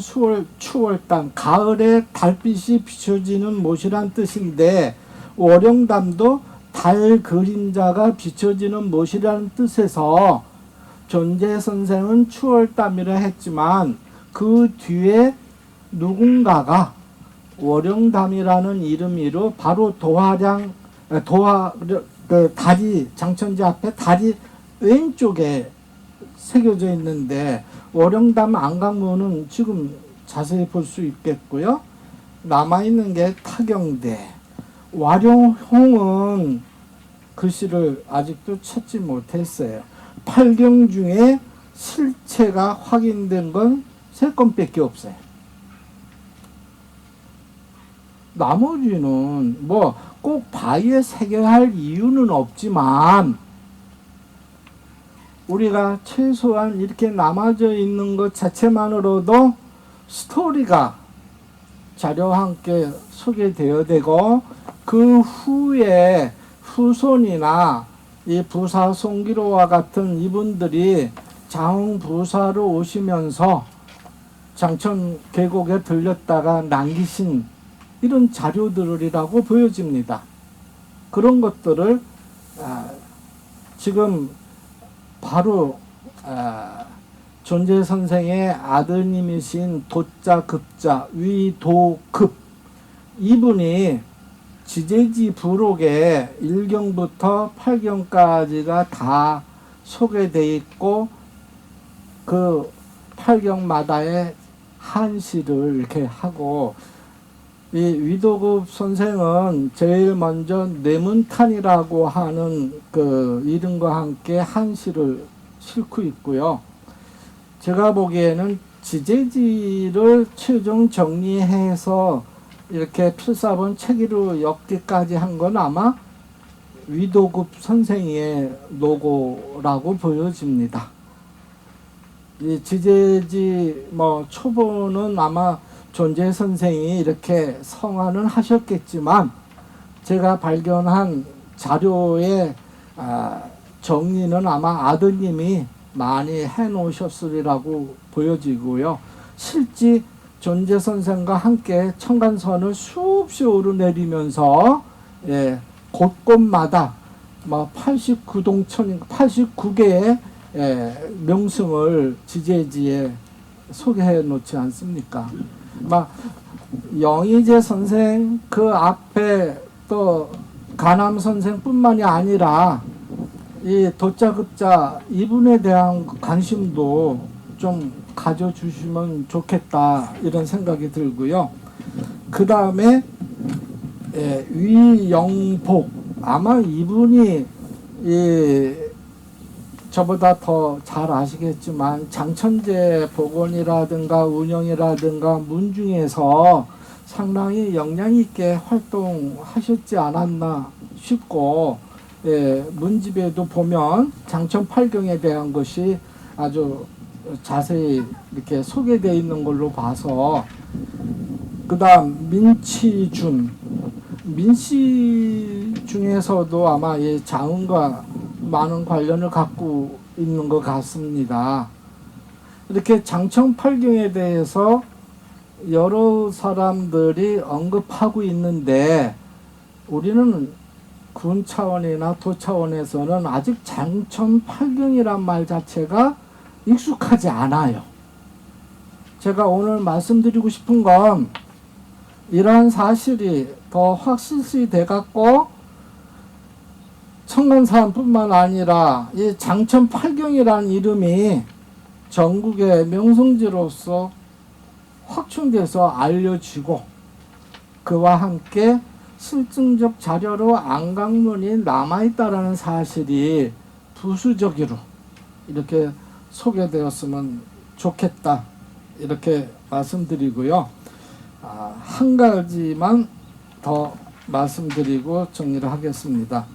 추월담, 가을에 달빛이 비춰지는 못이란 뜻인데 월영담도 달 그림자가 비춰지는 못이라는 뜻에서 존재 선생은 추월담이라 했지만 그 뒤에 누군가가 월영담이라는 이름으로 바로 다리, 장천지 앞에 다리 왼쪽에 새겨져 있는데 월영담 안강문은 지금 자세히 볼 수 있겠고요. 남아있는 게 타경대. 와룡홍은 글씨를 아직도 찾지 못했어요. 8경 중에 실체가 확인된 건 3건밖에 없어요. 나머지는 뭐 꼭 바위에 새겨야 할 이유는 없지만 우리가 최소한 이렇게 남아져 있는 것 자체만으로도 스토리가 자료와 함께 소개되어야 되고 그 후에 후손이나 이 부사 송기로와 같은 이분들이 자웅부사로 오시면서 장천 계곡에 들렸다가 남기신 이런 자료들이라고 보여집니다. 그런 것들을 지금 바로 존재 선생의 아드님이신 도자 급자 위도급 이분이 지제지 부록에 1경부터 8경까지가 다 소개되어 있고 그 8경마다의 한시를 이렇게 하고 이 위도급 선생은 제일 먼저 내문탄이라고 하는 그 이름과 함께 한시를 싣고 있고요. 제가 보기에는 지제지를 최종 정리해서 이렇게 필사본 책으로 엮기까지 한 건 아마 위도급 선생의 노고라고 보여집니다. 이 지제지 초보는 아마 존재 선생이 이렇게 성화는 하셨겠지만 제가 발견한 자료의 정리는 아마 아드님이 많이 해놓으셨으리라고 보여지고요. 실제 존재 선생과 함께 청간선을 수없이 오르내리면서 곳곳마다 89동천 89개의 명승을 지제지에 소개해 놓지 않습니까? 영의제 선생 그 앞에 또 가남 선생뿐만이 아니라 이 도자급자 이분에 대한 관심도 좀 가져주시면 좋겠다 이런 생각이 들고요. 그 다음에 위영복 아마 이분이 저보다 더 잘 아시겠지만 장천제 복원이라든가 운영이라든가 문중에서 상당히 영향 있게 활동하셨지 않았나 싶고 문집에도 보면 장천 팔경에 대한 것이 아주 자세히 이렇게 소개되어 있는 걸로 봐서 그 다음 민치준 민씨 중에서도 아마 이 자운과 많은 관련을 갖고 있는 것 같습니다. 이렇게 장천 팔경에 대해서 여러 사람들이 언급하고 있는데 우리는 군 차원이나 도 차원에서는 아직 장천 팔경이란 말 자체가 익숙하지 않아요. 제가 오늘 말씀드리고 싶은 건 이러한 사실이 더 확실시 돼갖고 청간산뿐만 아니라 이 장천팔경이라는 이름이 전국의 명성지로서 확충돼서 알려지고 그와 함께 실증적 자료로 안강문이 남아있다라는 사실이 부수적으로 이렇게 소개되었으면 좋겠다 이렇게 말씀드리고요. 한 가지만 더 말씀드리고 정리를 하겠습니다.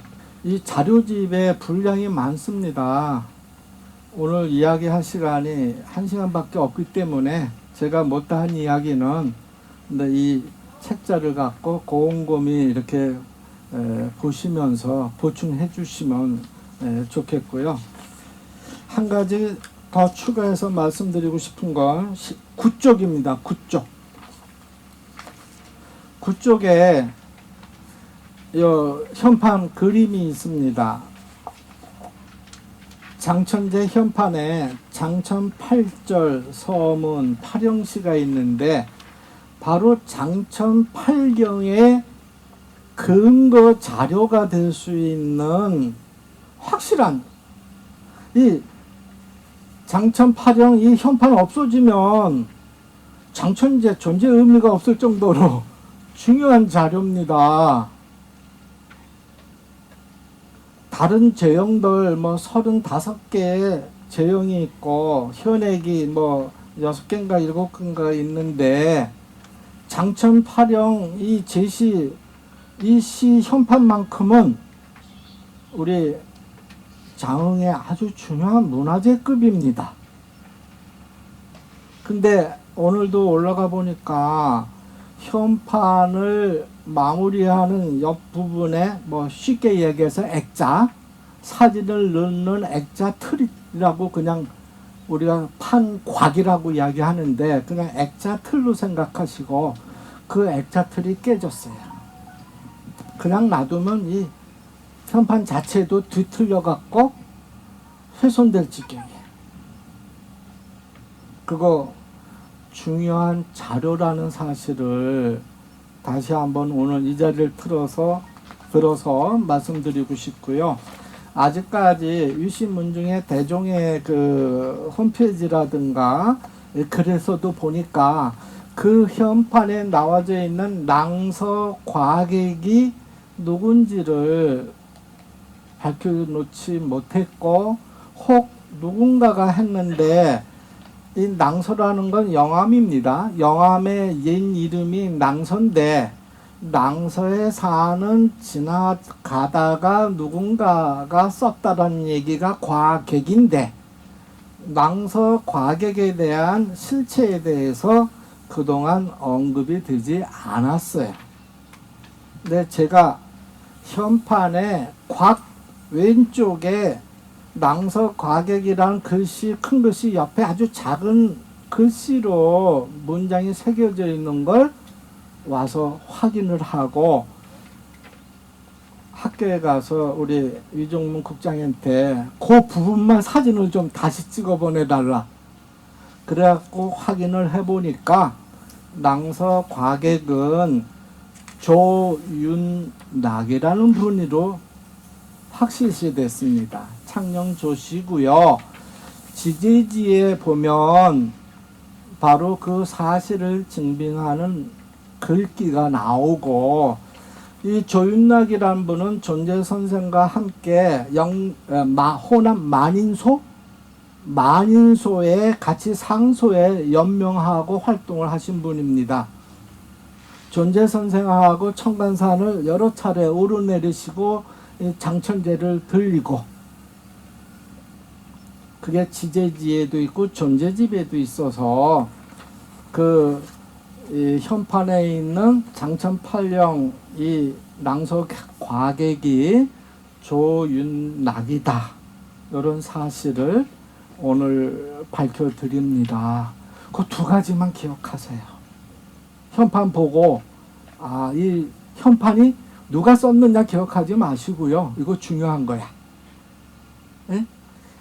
이 자료집에 분량이 많습니다. 오늘 이야기할 시간이 1시간밖에 없기 때문에 제가 못다한 이야기는 근데 이 책자를 갖고 곰곰이 이렇게 보시면서 보충해 주시면 좋겠고요. 한 가지 더 추가해서 말씀드리고 싶은 건 9쪽입니다. 9쪽. 9쪽에 현판 그림이 있습니다. 장천제 현판에 장천 8절 서문 팔영시가 있는데 바로 장천 8경의 근거 자료가 될 수 있는 확실한 이 장천 8경 이 현판 없어지면 장천제 존재 의미가 없을 정도로 중요한 자료입니다. 다른 제형들 뭐 35개 제형이 있고 현액이 뭐 6개인가 7개인가 있는데 장천 8경 이 제시 이 시 현판만큼은 우리 장흥의 아주 중요한 문화재급입니다. 근데 오늘도 올라가 보니까 현판을 마무리하는 옆부분에 뭐 쉽게 얘기해서 액자, 사진을 넣는 액자 틀이라고 그냥 우리가 판곽이라고 이야기하는데 그냥 액자 틀로 생각하시고 그 액자 틀이 깨졌어요. 그냥 놔두면 이 현판 자체도 뒤틀려 갖고 훼손될 지경이에요. 그거 중요한 자료라는 사실을 다시 한번 오늘 이 자리를 들어서 말씀드리고 싶고요. 아직까지 유신문중의 대종의 그 홈페이지라든가 글에서도 보니까 그 현판에 나와져 있는 낭서 과객이 누군지를 밝혀놓지 못했고 혹 누군가가 했는데 이 낭서라는 건 영암입니다. 영암의 옛 이름이 낭서인데 낭서에 사는 지나가다가 누군가가 썼다라는 얘기가 과객인데 낭서 과객에 대한 실체에 대해서 그동안 언급이 되지 않았어요. 근데 제가 현판에 곽 왼쪽에 낭서 과객이라는 글씨, 큰 글씨 옆에 아주 작은 글씨로 문장이 새겨져 있는 걸 와서 확인을 하고 학교에 가서 우리 위종문 국장한테 그 부분만 사진을 좀 다시 찍어 보내달라. 그래갖고 확인을 해보니까 낭서 과객은 조윤락이라는 분으로 확실시 됐습니다. 창녕조시고요. 지제지에 보면 바로 그 사실을 증빙하는 글귀가 나오고 이 조윤락이라는 분은 존재 선생과 함께 호남 만인소에 같이 상소에 연명하고 활동을 하신 분입니다. 존재 선생하고 청간산을 여러 차례 오르내리시고 장천제를 들리고 그게 지제지에도 있고 존재집에도 있어서 그 이 현판에 있는 장천팔령 이 낭서 과객이 조윤락이다. 이런 사실을 오늘 밝혀드립니다. 그 두 가지만 기억하세요. 현판 보고 이 현판이 누가 썼느냐 기억하지 마시고요. 이거 중요한 거야. 예?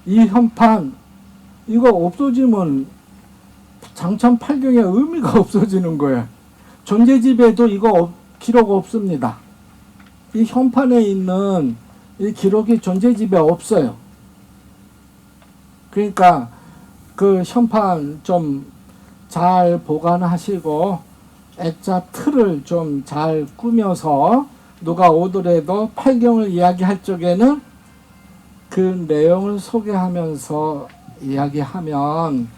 이 현판 이거 없어지면 장천 팔경의 의미가 없어지는 거예요. 존재집에도 이거 기록 없습니다. 이 현판에 있는 이 기록이 존재집에 없어요. 그러니까 그 현판 좀 잘 보관하시고 액자 틀을 좀 잘 꾸며서 누가 오더라도 팔경을 이야기할 적에는 그 내용을 소개하면서 이야기하면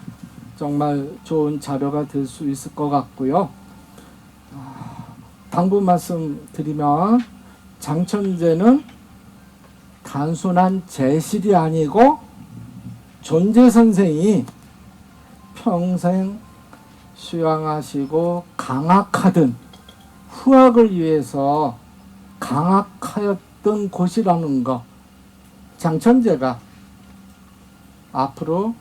정말 좋은 자료가 될 수 있을 것 같고요. 당부 말씀 드리면 장천제는 단순한 제실이 아니고 존재 선생이 평생 수양하시고 강학하던 후학을 위해서 강학하였던 곳이라는 거. 장천제가 앞으로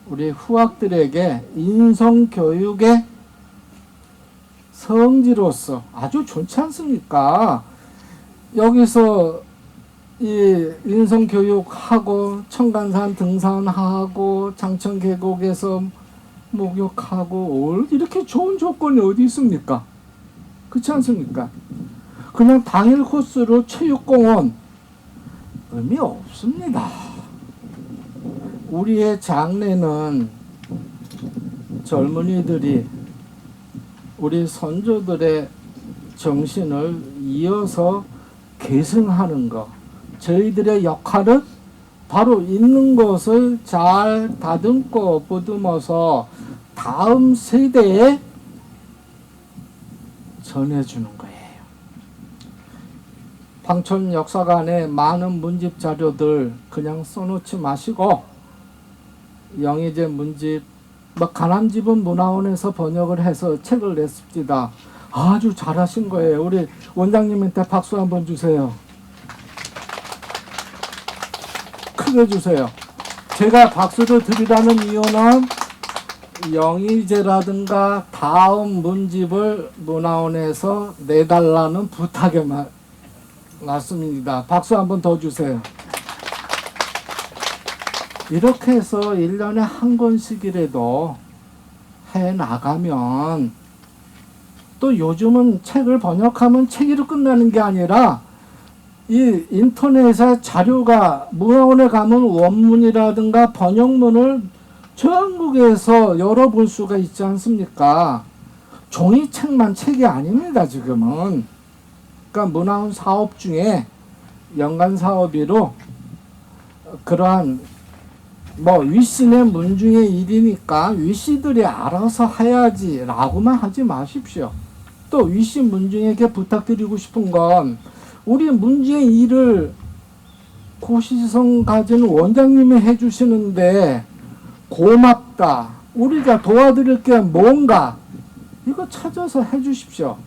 우리 후학들에게 인성교육의 성지로서 아주 좋지 않습니까? 여기서 이 인성교육하고 청간산 등산하고 장천 계곡에서 목욕하고 이렇게 좋은 조건이 어디 있습니까? 그렇지 않습니까? 그냥 당일 코스로 체육공원 의미 없습니다. 우리의 장래는 젊은이들이 우리 선조들의 정신을 이어서 계승하는 것. 저희들의 역할은 바로 있는 것을 잘 다듬고 보듬어서 다음 세대에 전해주는 거예요. 광천 역사관에 많은 문집 자료들 그냥 써놓지 마시고 영의제 문집, 가남집은 문화원에서 번역을 해서 책을 냈습니다. 아주 잘하신 거예요. 우리 원장님한테 박수 한번 주세요. 크게 주세요. 제가 박수를 드리라는 이유는 영의제라든가 다음 문집을 문화원에서 내달라는 부탁의 말씀입니다. 박수 한번 더 주세요. 이렇게 해서 1년에 한 권씩이라도 해 나가면 또 요즘은 책을 번역하면 책으로 끝나는 게 아니라 이 인터넷에 자료가 문화원에 가면 원문이라든가 번역문을 전국에서 열어볼 수가 있지 않습니까? 종이책만 책이 아닙니다, 지금은. 그러니까 문화원 사업 중에 연간 사업비로 그러한 위씨네 문중의 일이니까 위씨들이 알아서 해야지 라고만 하지 마십시오. 또 위씨 문중에게 부탁드리고 싶은 건 우리 문중의 일을 고시성 가진 원장님이 해주시는데 고맙다. 우리가 도와드릴 게 뭔가 이거 찾아서 해주십시오.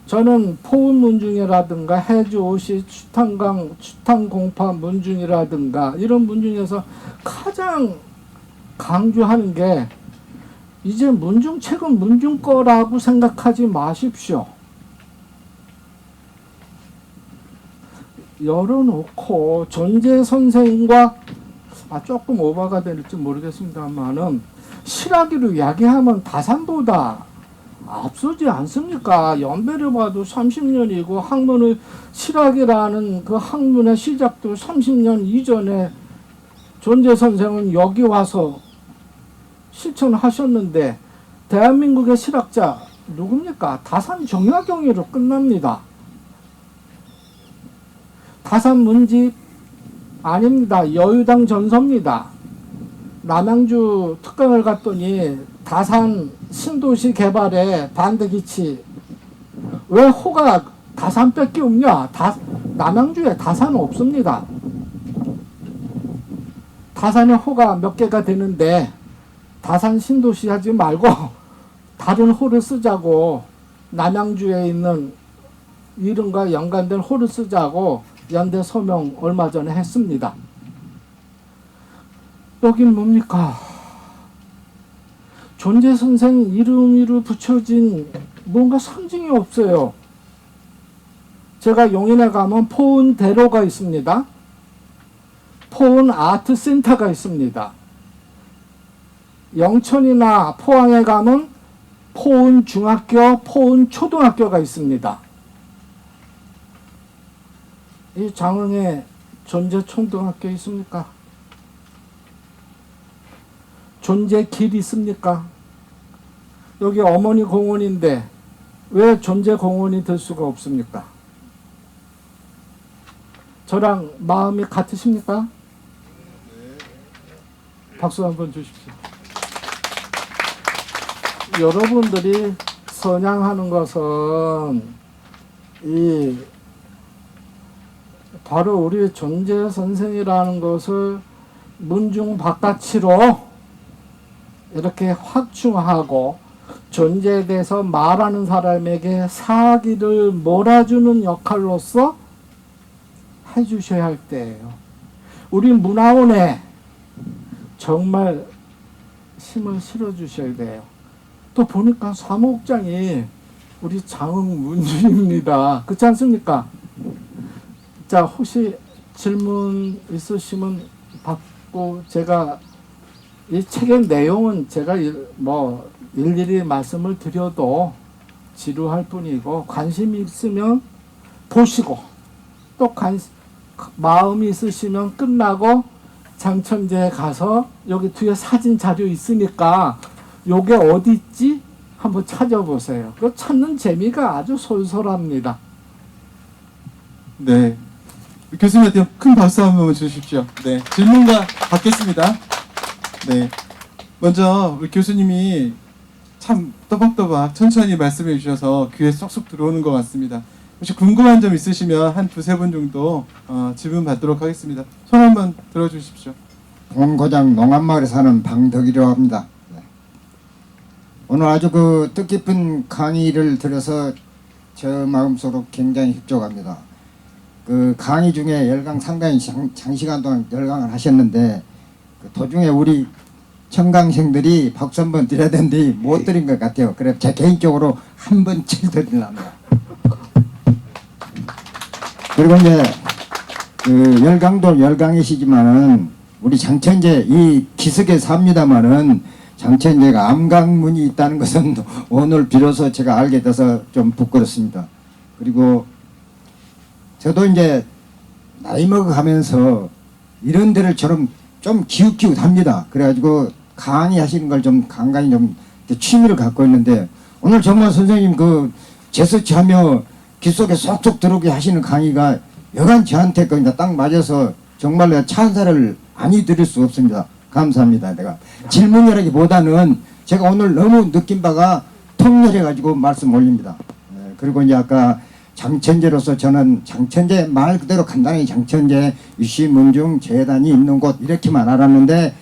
저는 포운 문중이라든가 해주오시 추탄강 추탄공파 문중이라든가 이런 문중에서 가장 강조하는 게 이제 문중책은 문중 거라고 생각하지 마십시오. 열어놓고 존재 선생과 조금 오버가 될지 모르겠습니다만은 실학기로 이야기하면 다산보다 앞서지 않습니까? 연배를 봐도 30년이고 학문의 실학이라는 그 학문의 시작도 30년 이전에 존재 선생은 여기 와서 실천하셨는데 대한민국의 실학자 누굽니까? 다산 정약용으로 끝납니다. 다산 문집 아닙니다. 여유당 전서입니다. 남양주 특강을 갔더니 다산 신도시 개발에 반대 기치. 왜 호가 다산밖에 없냐? 남양주에 다산은 없습니다. 다산에 호가 몇 개가 되는데 다산 신도시 하지 말고 다른 호를 쓰자고 남양주에 있는 이름과 연관된 호를 쓰자고 연대 소명 얼마 전에 했습니다. 여긴 뭡니까? 존재 선생 이름으로 붙여진 뭔가 상징이 없어요. 제가 용인에 가면 포은 대로가 있습니다. 포은 아트 센터가 있습니다. 영천이나 포항에 가면 포은 중학교, 포은 초등학교가 있습니다. 이 장흥에 존재 초등학교 있습니까? 존재 길 있습니까? 여기 어머니 공원인데 왜 존재 공원이 될 수가 없습니까? 저랑 마음이 같으십니까? 박수 한번 주십시오. 여러분들이 선양하는 것은 이 바로 우리 존재 선생이라는 것을 문중 바깥으로 이렇게 확충하고 존재에 대해서 말하는 사람에게 사기를 몰아주는 역할로서 해주셔야 할 때예요. 우리 문화원에 정말 힘을 실어주셔야 돼요. 또 보니까 사무국장이 우리 장흥 문주입니다. 그렇지 않습니까? 자, 혹시 질문 있으시면 받고, 제가 이 책의 내용은 제가 일일이 말씀을 드려도 지루할 뿐이고, 관심이 있으면 보시고, 또 마음이 있으시면 끝나고 장천제에 가서 여기 뒤에 사진 자료 있으니까 요게 어디 있지? 한번 찾아보세요. 그 찾는 재미가 아주 솔솔합니다. 네. 교수님한테 큰 박수 한번 주십시오. 네. 질문과 받겠습니다. 네. 먼저 우리 교수님이 참 또박또박 천천히 말씀해 주셔서 귀에 쏙쏙 들어오는 것 같습니다. 혹시 궁금한 점 있으시면 한 두세 분 정도 질문 받도록 하겠습니다. 손 한번 들어주십시오. 봉고장 농암마을에 사는 방덕이라고 합니다. 네. 오늘 아주 그 뜻깊은 강의를 들어서 저 마음속으로 굉장히 흡족합니다. 그 강의 중에 열강 상당히 장시간 동안 열강을 하셨는데 그 도중에 우리 청강생들이 박수 한번 드려야 되는데 못 드린 것 같아요. 그래서 제 개인적으로 한 번 칠 드리랍니다. 그리고 이제 그 열강도 열강이시지만은 우리 장천제 이 기슭에 삽니다마는 장천제가 암강문이 있다는 것은 오늘 비로소 제가 알게 돼서 좀 부끄럽습니다. 그리고 저도 이제 나이 먹어가면서 이런 데를 좀 기웃기웃합니다. 그래가지고 강의하시는 걸 좀 간간히 좀 취미를 갖고 있는데 오늘 정말 선생님 그 제서치하며 귀 속에 쏙쏙 들어오게 하시는 강의가 여간 저한테 그냥 딱 맞아서 정말로 찬사를 많이 드릴 수 없습니다. 감사합니다. 내가 질문이라기보다는 제가 오늘 너무 느낀 바가 통렬해가지고 말씀 올립니다. 그리고 이제 아까 장천제로서 저는 장천제 말 그대로 간단히 장천제 유시문중 재단이 있는 곳 이렇게만 알았는데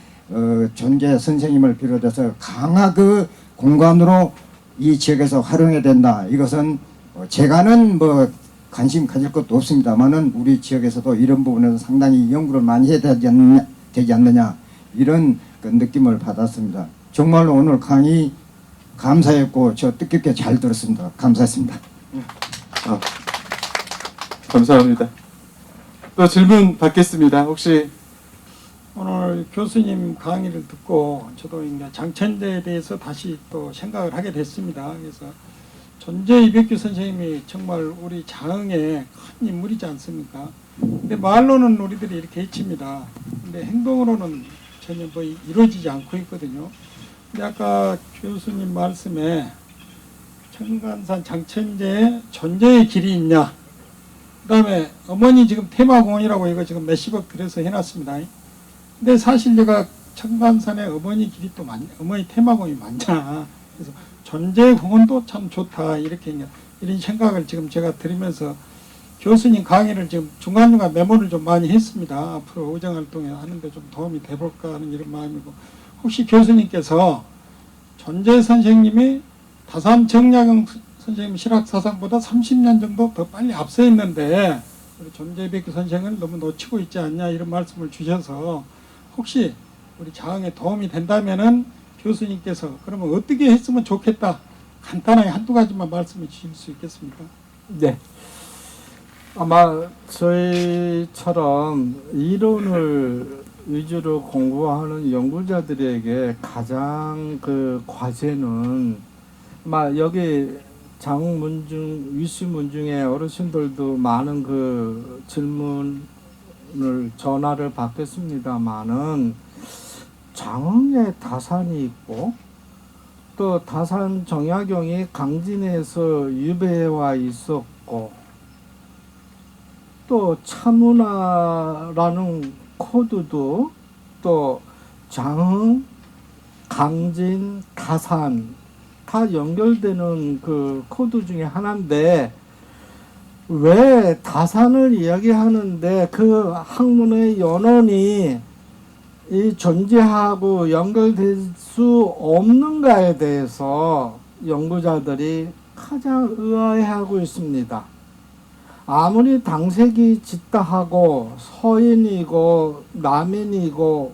존재 선생님을 비롯해서 강화 그 공간으로 이 지역에서 활용해야 된다. 이것은 제가는 뭐 관심 가질 것도 없습니다만은 우리 지역에서도 이런 부분에서 상당히 연구를 많이 해야 되지 않느냐 이런 그 느낌을 받았습니다. 정말로 오늘 강의 감사했고 저 뜻깊게 잘 들었습니다. 감사했습니다. 감사합니다. 또 질문 받겠습니다. 혹시 오늘 교수님 강의를 듣고 저도 이제 장천제에 대해서 다시 또 생각을 하게 됐습니다. 그래서 존재 이백규 선생님이 정말 우리 장흥의 큰 인물이지 않습니까? 근데 말로는 우리들이 이렇게 해칩니다. 근데 행동으로는 전혀 뭐 이루어지지 않고 있거든요. 근데 아까 교수님 말씀에 청간산 장천제에 존재의 길이 있냐? 그 다음에 어머니 지금 테마공원이라고 이거 지금 몇십억 들여서 해놨습니다. 근데 사실 제가 청간산에 어머니 길이 또 어머니 테마공원이 많잖아. 그래서 존재 공원도 참 좋다 이렇게 이런 생각을 지금 제가 들으면서 교수님 강의를 지금 중간중간 메모를 좀 많이 했습니다. 앞으로 의정활동에 하는데 좀 도움이 돼볼까 하는 이런 마음이고 혹시 교수님께서 존재 선생님이 다산 정약용 선생님 실학사상보다 30년 정도 더 빨리 앞서 있는데 우리 존재 이백규 선생을 너무 놓치고 있지 않냐 이런 말씀을 주셔서 혹시 우리 장흥에 도움이 된다면은 교수님께서 그러면 어떻게 했으면 좋겠다 간단하게 한두 가지만 말씀해 주실 수 있겠습니까? 네. 아마 저희처럼 이론을 위주로 공부하는 연구자들에게 가장 그 과제는 막 여기 장문중 위시문중에 어르신들도 많은 그 질문을 전화를 받겠습니다만은 장흥에 다산이 있고 또 다산 정약용이 강진에서 유배와 있었고 또 차문화라는 코드도 또 장흥, 강진, 다산 다 연결되는 그 코드 중에 하나인데 왜 다산을 이야기하는데 그 학문의 연원이 이 존재하고 연결될 수 없는가에 대해서 연구자들이 가장 의아해하고 있습니다. 아무리 당색이 짙다 하고 서인이고 남인이고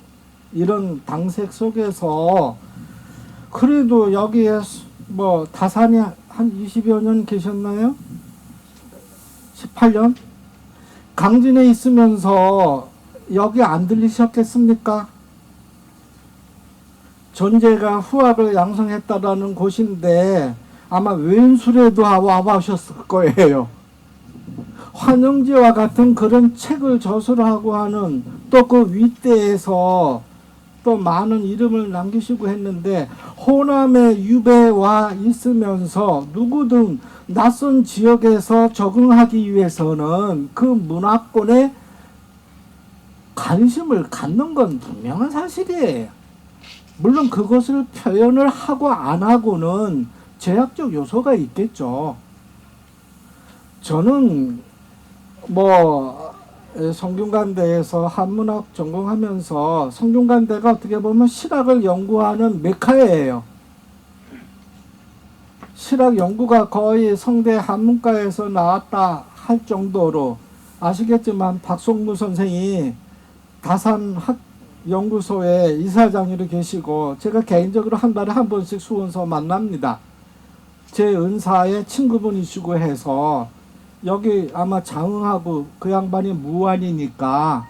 이런 당색 속에서 그래도 여기에 뭐 다산이 한 20여 년 계셨나요? 18년? 강진에 있으면서 여기 안 들리셨겠습니까? 존재가 후학을 양성했다라는 곳인데 아마 왼술에도 와보셨을 거예요. 환영지와 같은 그런 책을 저술하고 하는 또 그 윗대에서 또 많은 이름을 남기시고 했는데 호남에 유배와 있으면서 누구든 낯선 지역에서 적응하기 위해서는 그 문화권에 관심을 갖는 건 분명한 사실이에요. 물론 그것을 표현을 하고 안 하고는 제약적 요소가 있겠죠. 저는 뭐 성균관대에서 한문학 전공하면서 성균관대가 어떻게 보면 실학을 연구하는 메카예요. 실학 연구가 거의 성대 한문과에서 나왔다 할 정도로 아시겠지만 박송무 선생이 다산학연구소의 이사장으로 계시고 제가 개인적으로 한 달에 한 번씩 수원서 만납니다. 제 은사의 친구분이시고 해서 여기 아마 장흥하고 그 양반이 무안이니까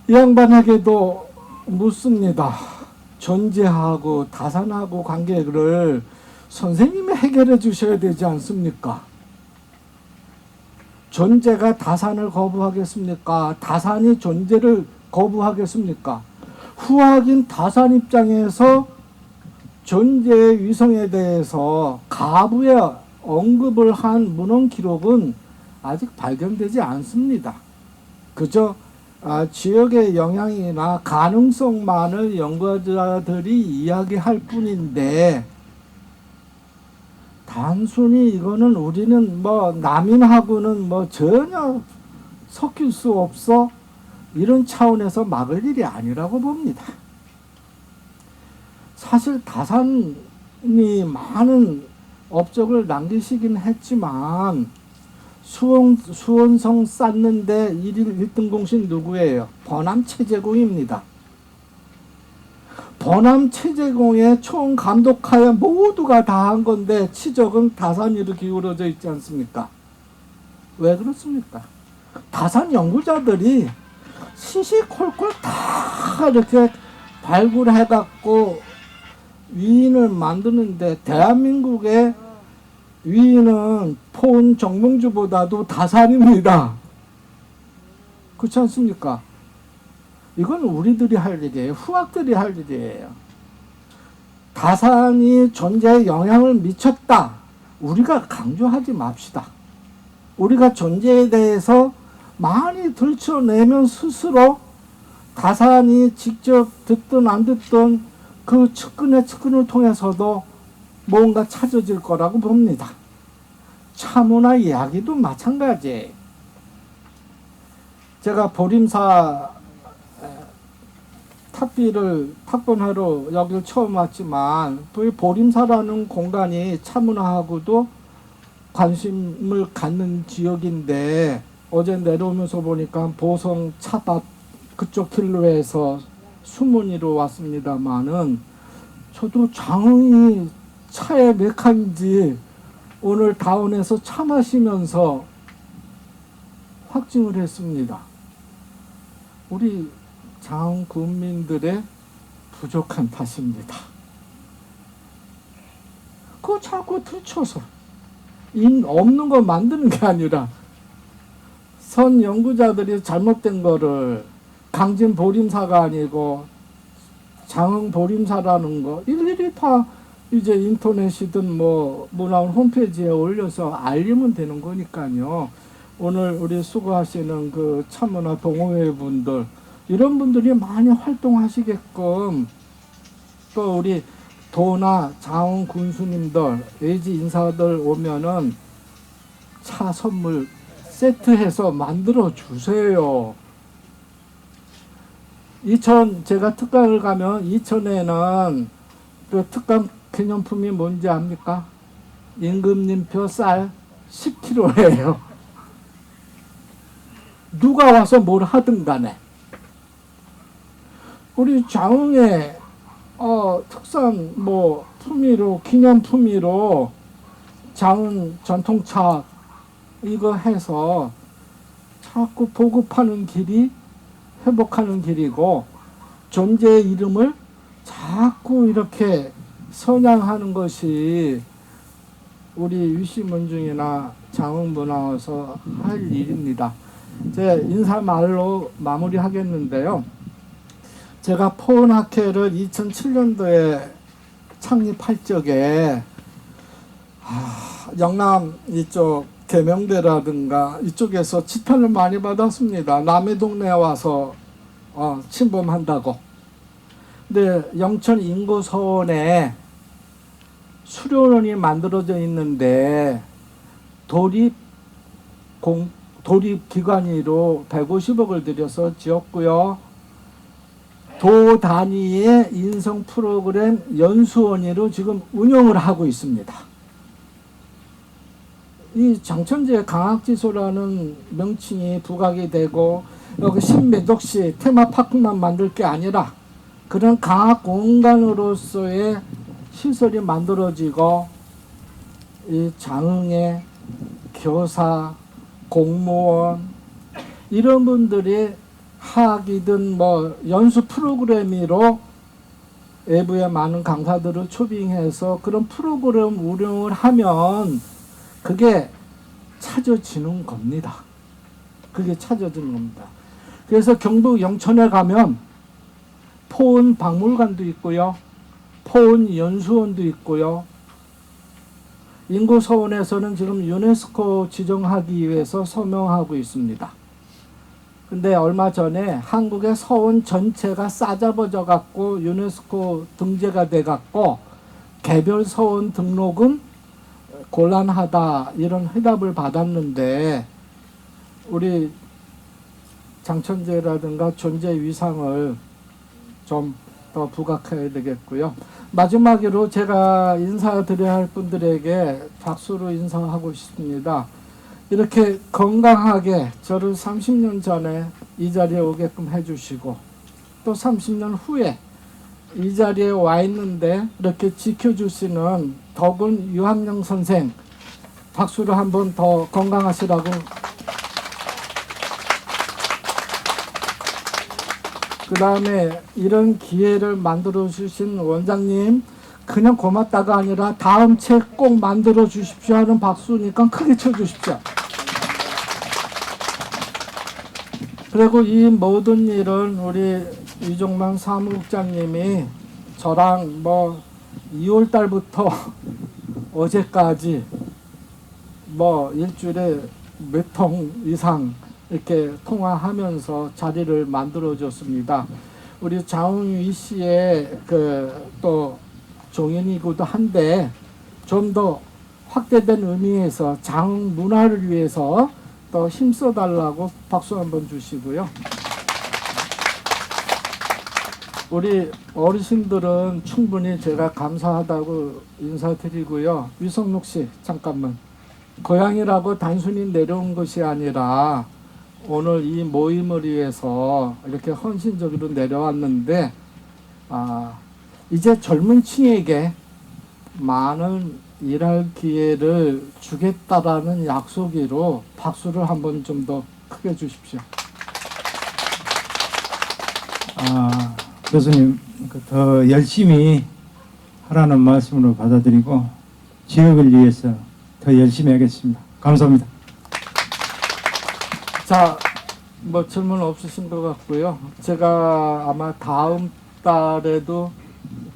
이 양반에게도 묻습니다. 존재하고 다산하고 관계를 선생님이 해결해 주셔야 되지 않습니까? 존재가 다산을 거부하겠습니까? 다산이 존재를 거부하겠습니까? 후학인 다산 입장에서 존재의 위성에 대해서 가부의 언급을 한 문헌 기록은 아직 발견되지 않습니다. 그저 지역의 영향이나 가능성만을 연구자들이 이야기할 뿐인데 단순히 이거는 우리는 뭐 남인하고는 뭐 전혀 섞일 수 없어 이런 차원에서 막을 일이 아니라고 봅니다. 사실 다산이 많은 업적을 남기시긴 했지만 수원성 쌓는데 1등 공신 누구예요? 번암체제공입니다. 번암체제공의 총 감독하에 모두가 다 한 건데 치적은 다산이로 기울어져 있지 않습니까? 왜 그렇습니까? 다산 연구자들이 시시콜콜 다 이렇게 발굴해갖고 위인을 만드는데 대한민국의 위인은 포은 정몽주보다도 다산입니다. 그렇지 않습니까? 이건 우리들이 할 일이에요. 후학들이 할 일이에요. 다산이 존재에 영향을 미쳤다. 우리가 강조하지 맙시다. 우리가 존재에 대해서 많이 들춰내면 스스로 다산이 직접 듣든 안 듣든 그 측근을 통해서도 뭔가 찾아질 거라고 봅니다. 차문화 이야기도 마찬가지예요. 제가 보림사 탑비를 탁본하러 여기를 처음 왔지만 그 보림사라는 공간이 차문화하고도 관심을 갖는 지역인데 어제 내려오면서 보니까 보성 차밭 그쪽 길로에서 수문이로 왔습니다만은 저도 장흥이 차의 메카인지 오늘 다운에서 차 마시면서 확증을 했습니다. 우리 장흥 군민들의 부족한 탓입니다. 그거 자꾸 들춰서 없는 거 만드는 게 아니라 선 연구자들이 잘못된 거를 강진 보림사가 아니고 장흥 보림사라는 거 일일이 다 이제 인터넷이든 뭐 문화원 홈페이지에 올려서 알리면 되는 거니까요. 오늘 우리 수고하시는 그 참문화 동호회 분들 이런 분들이 많이 활동하시게끔 또 우리 도나 장흥 군수님들 외지 인사들 오면은 차 선물 세트해서 만들어 주세요. 제가 특강을 가면 이천에는 그 특강 기념품이 뭔지 압니까? 임금님표 쌀 10kg예요. 누가 와서 뭘 하든 간에 우리 장흥의 특산 뭐 품위로 기념품위로 장흥 전통차 이거 해서 자꾸 보급하는 길이 회복하는 길이고 존재의 이름을 자꾸 이렇게 선양하는 것이 우리 위시문중이나 장흥문화에서 할 일입니다. 제 인사 말로 마무리하겠는데요. 제가 포은학회를 2007년도에 창립할 적에 영남 이쪽 계명대라든가 이쪽에서 지탄을 많이 받았습니다. 남의 동네에 와서 침범한다고. 근데 영천 인구서원에 수료원이 만들어져 있는데 도립기관으로 150억을 들여서 지었고요. 도 단위의 인성 프로그램 연수원으로 지금 운영을 하고 있습니다. 이 장천제 강학지소라는 명칭이 부각이 되고 여기 신매덕시 테마파크만 만들 게 아니라 그런 강학 공간으로서의 시설이 만들어지고 이 장흥의 교사, 공무원 이런 분들이 학이든 뭐 연수 프로그램으로 외부의 많은 강사들을 초빙해서 그런 프로그램 운영을 하면 그게 찾아지는 겁니다. 그게 찾아지는 겁니다. 그래서 경북 영천에 가면 포은 박물관도 있고요. 포은 연수원도 있고요. 인구서원에서는 지금 유네스코 지정하기 위해서 서명하고 있습니다. 근데 얼마 전에 한국의 서원 전체가 싸잡아져 갖고 유네스코 등재가 돼 갖고 개별 서원 등록은 곤란하다 이런 회답을 받았는데 우리 장천제라든가 존재 위상을 좀 더 부각해야 되겠고요. 마지막으로 제가 인사드려야 할 분들에게 박수로 인사하고 싶습니다. 이렇게 건강하게 저를 30년 전에 이 자리에 오게끔 해주시고 또 30년 후에 이 자리에 와 있는데 이렇게 지켜주시는 덕은 유학영 선생 박수로 한번 더 건강하시라고. 그 다음에 이런 기회를 만들어 주신 원장님 그냥 고맙다가 아니라 다음 책 꼭 만들어 주십시오 하는 박수니까 크게 쳐주십시오. 그리고 이 모든 일은 우리 이종만 사무국장님이 저랑 뭐 2월 달부터 어제까지 뭐 일주일에 몇 통 이상 이렇게 통화하면서 자리를 만들어줬습니다. 우리 장흥위 씨의 또 종인이기도 한데 좀 더 확대된 의미에서 장흥 문화를 위해서 더 힘써달라고 박수 한번 주시고요. 우리 어르신들은 충분히 제가 감사하다고 인사드리고요. 위성록 씨 잠깐만. 고향이라고 단순히 내려온 것이 아니라 오늘 이 모임을 위해서 이렇게 헌신적으로 내려왔는데 이제 젊은 층에게 많은 일할 기회를 주겠다라는 약속으로 박수를 한번 좀 더 크게 주십시오. 교수님 더 열심히 하라는 말씀으로 받아들이고 지역을 위해서 더 열심히 하겠습니다. 감사합니다. 자, 뭐 질문 없으신 것 같고요. 제가 아마 다음 달에도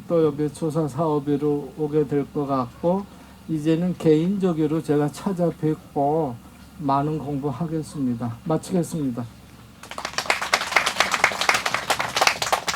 또 여기 조사 사업으로 오게 될 것 같고, 이제는 개인적으로 제가 찾아뵙고 많은 공부하겠습니다. 마치겠습니다.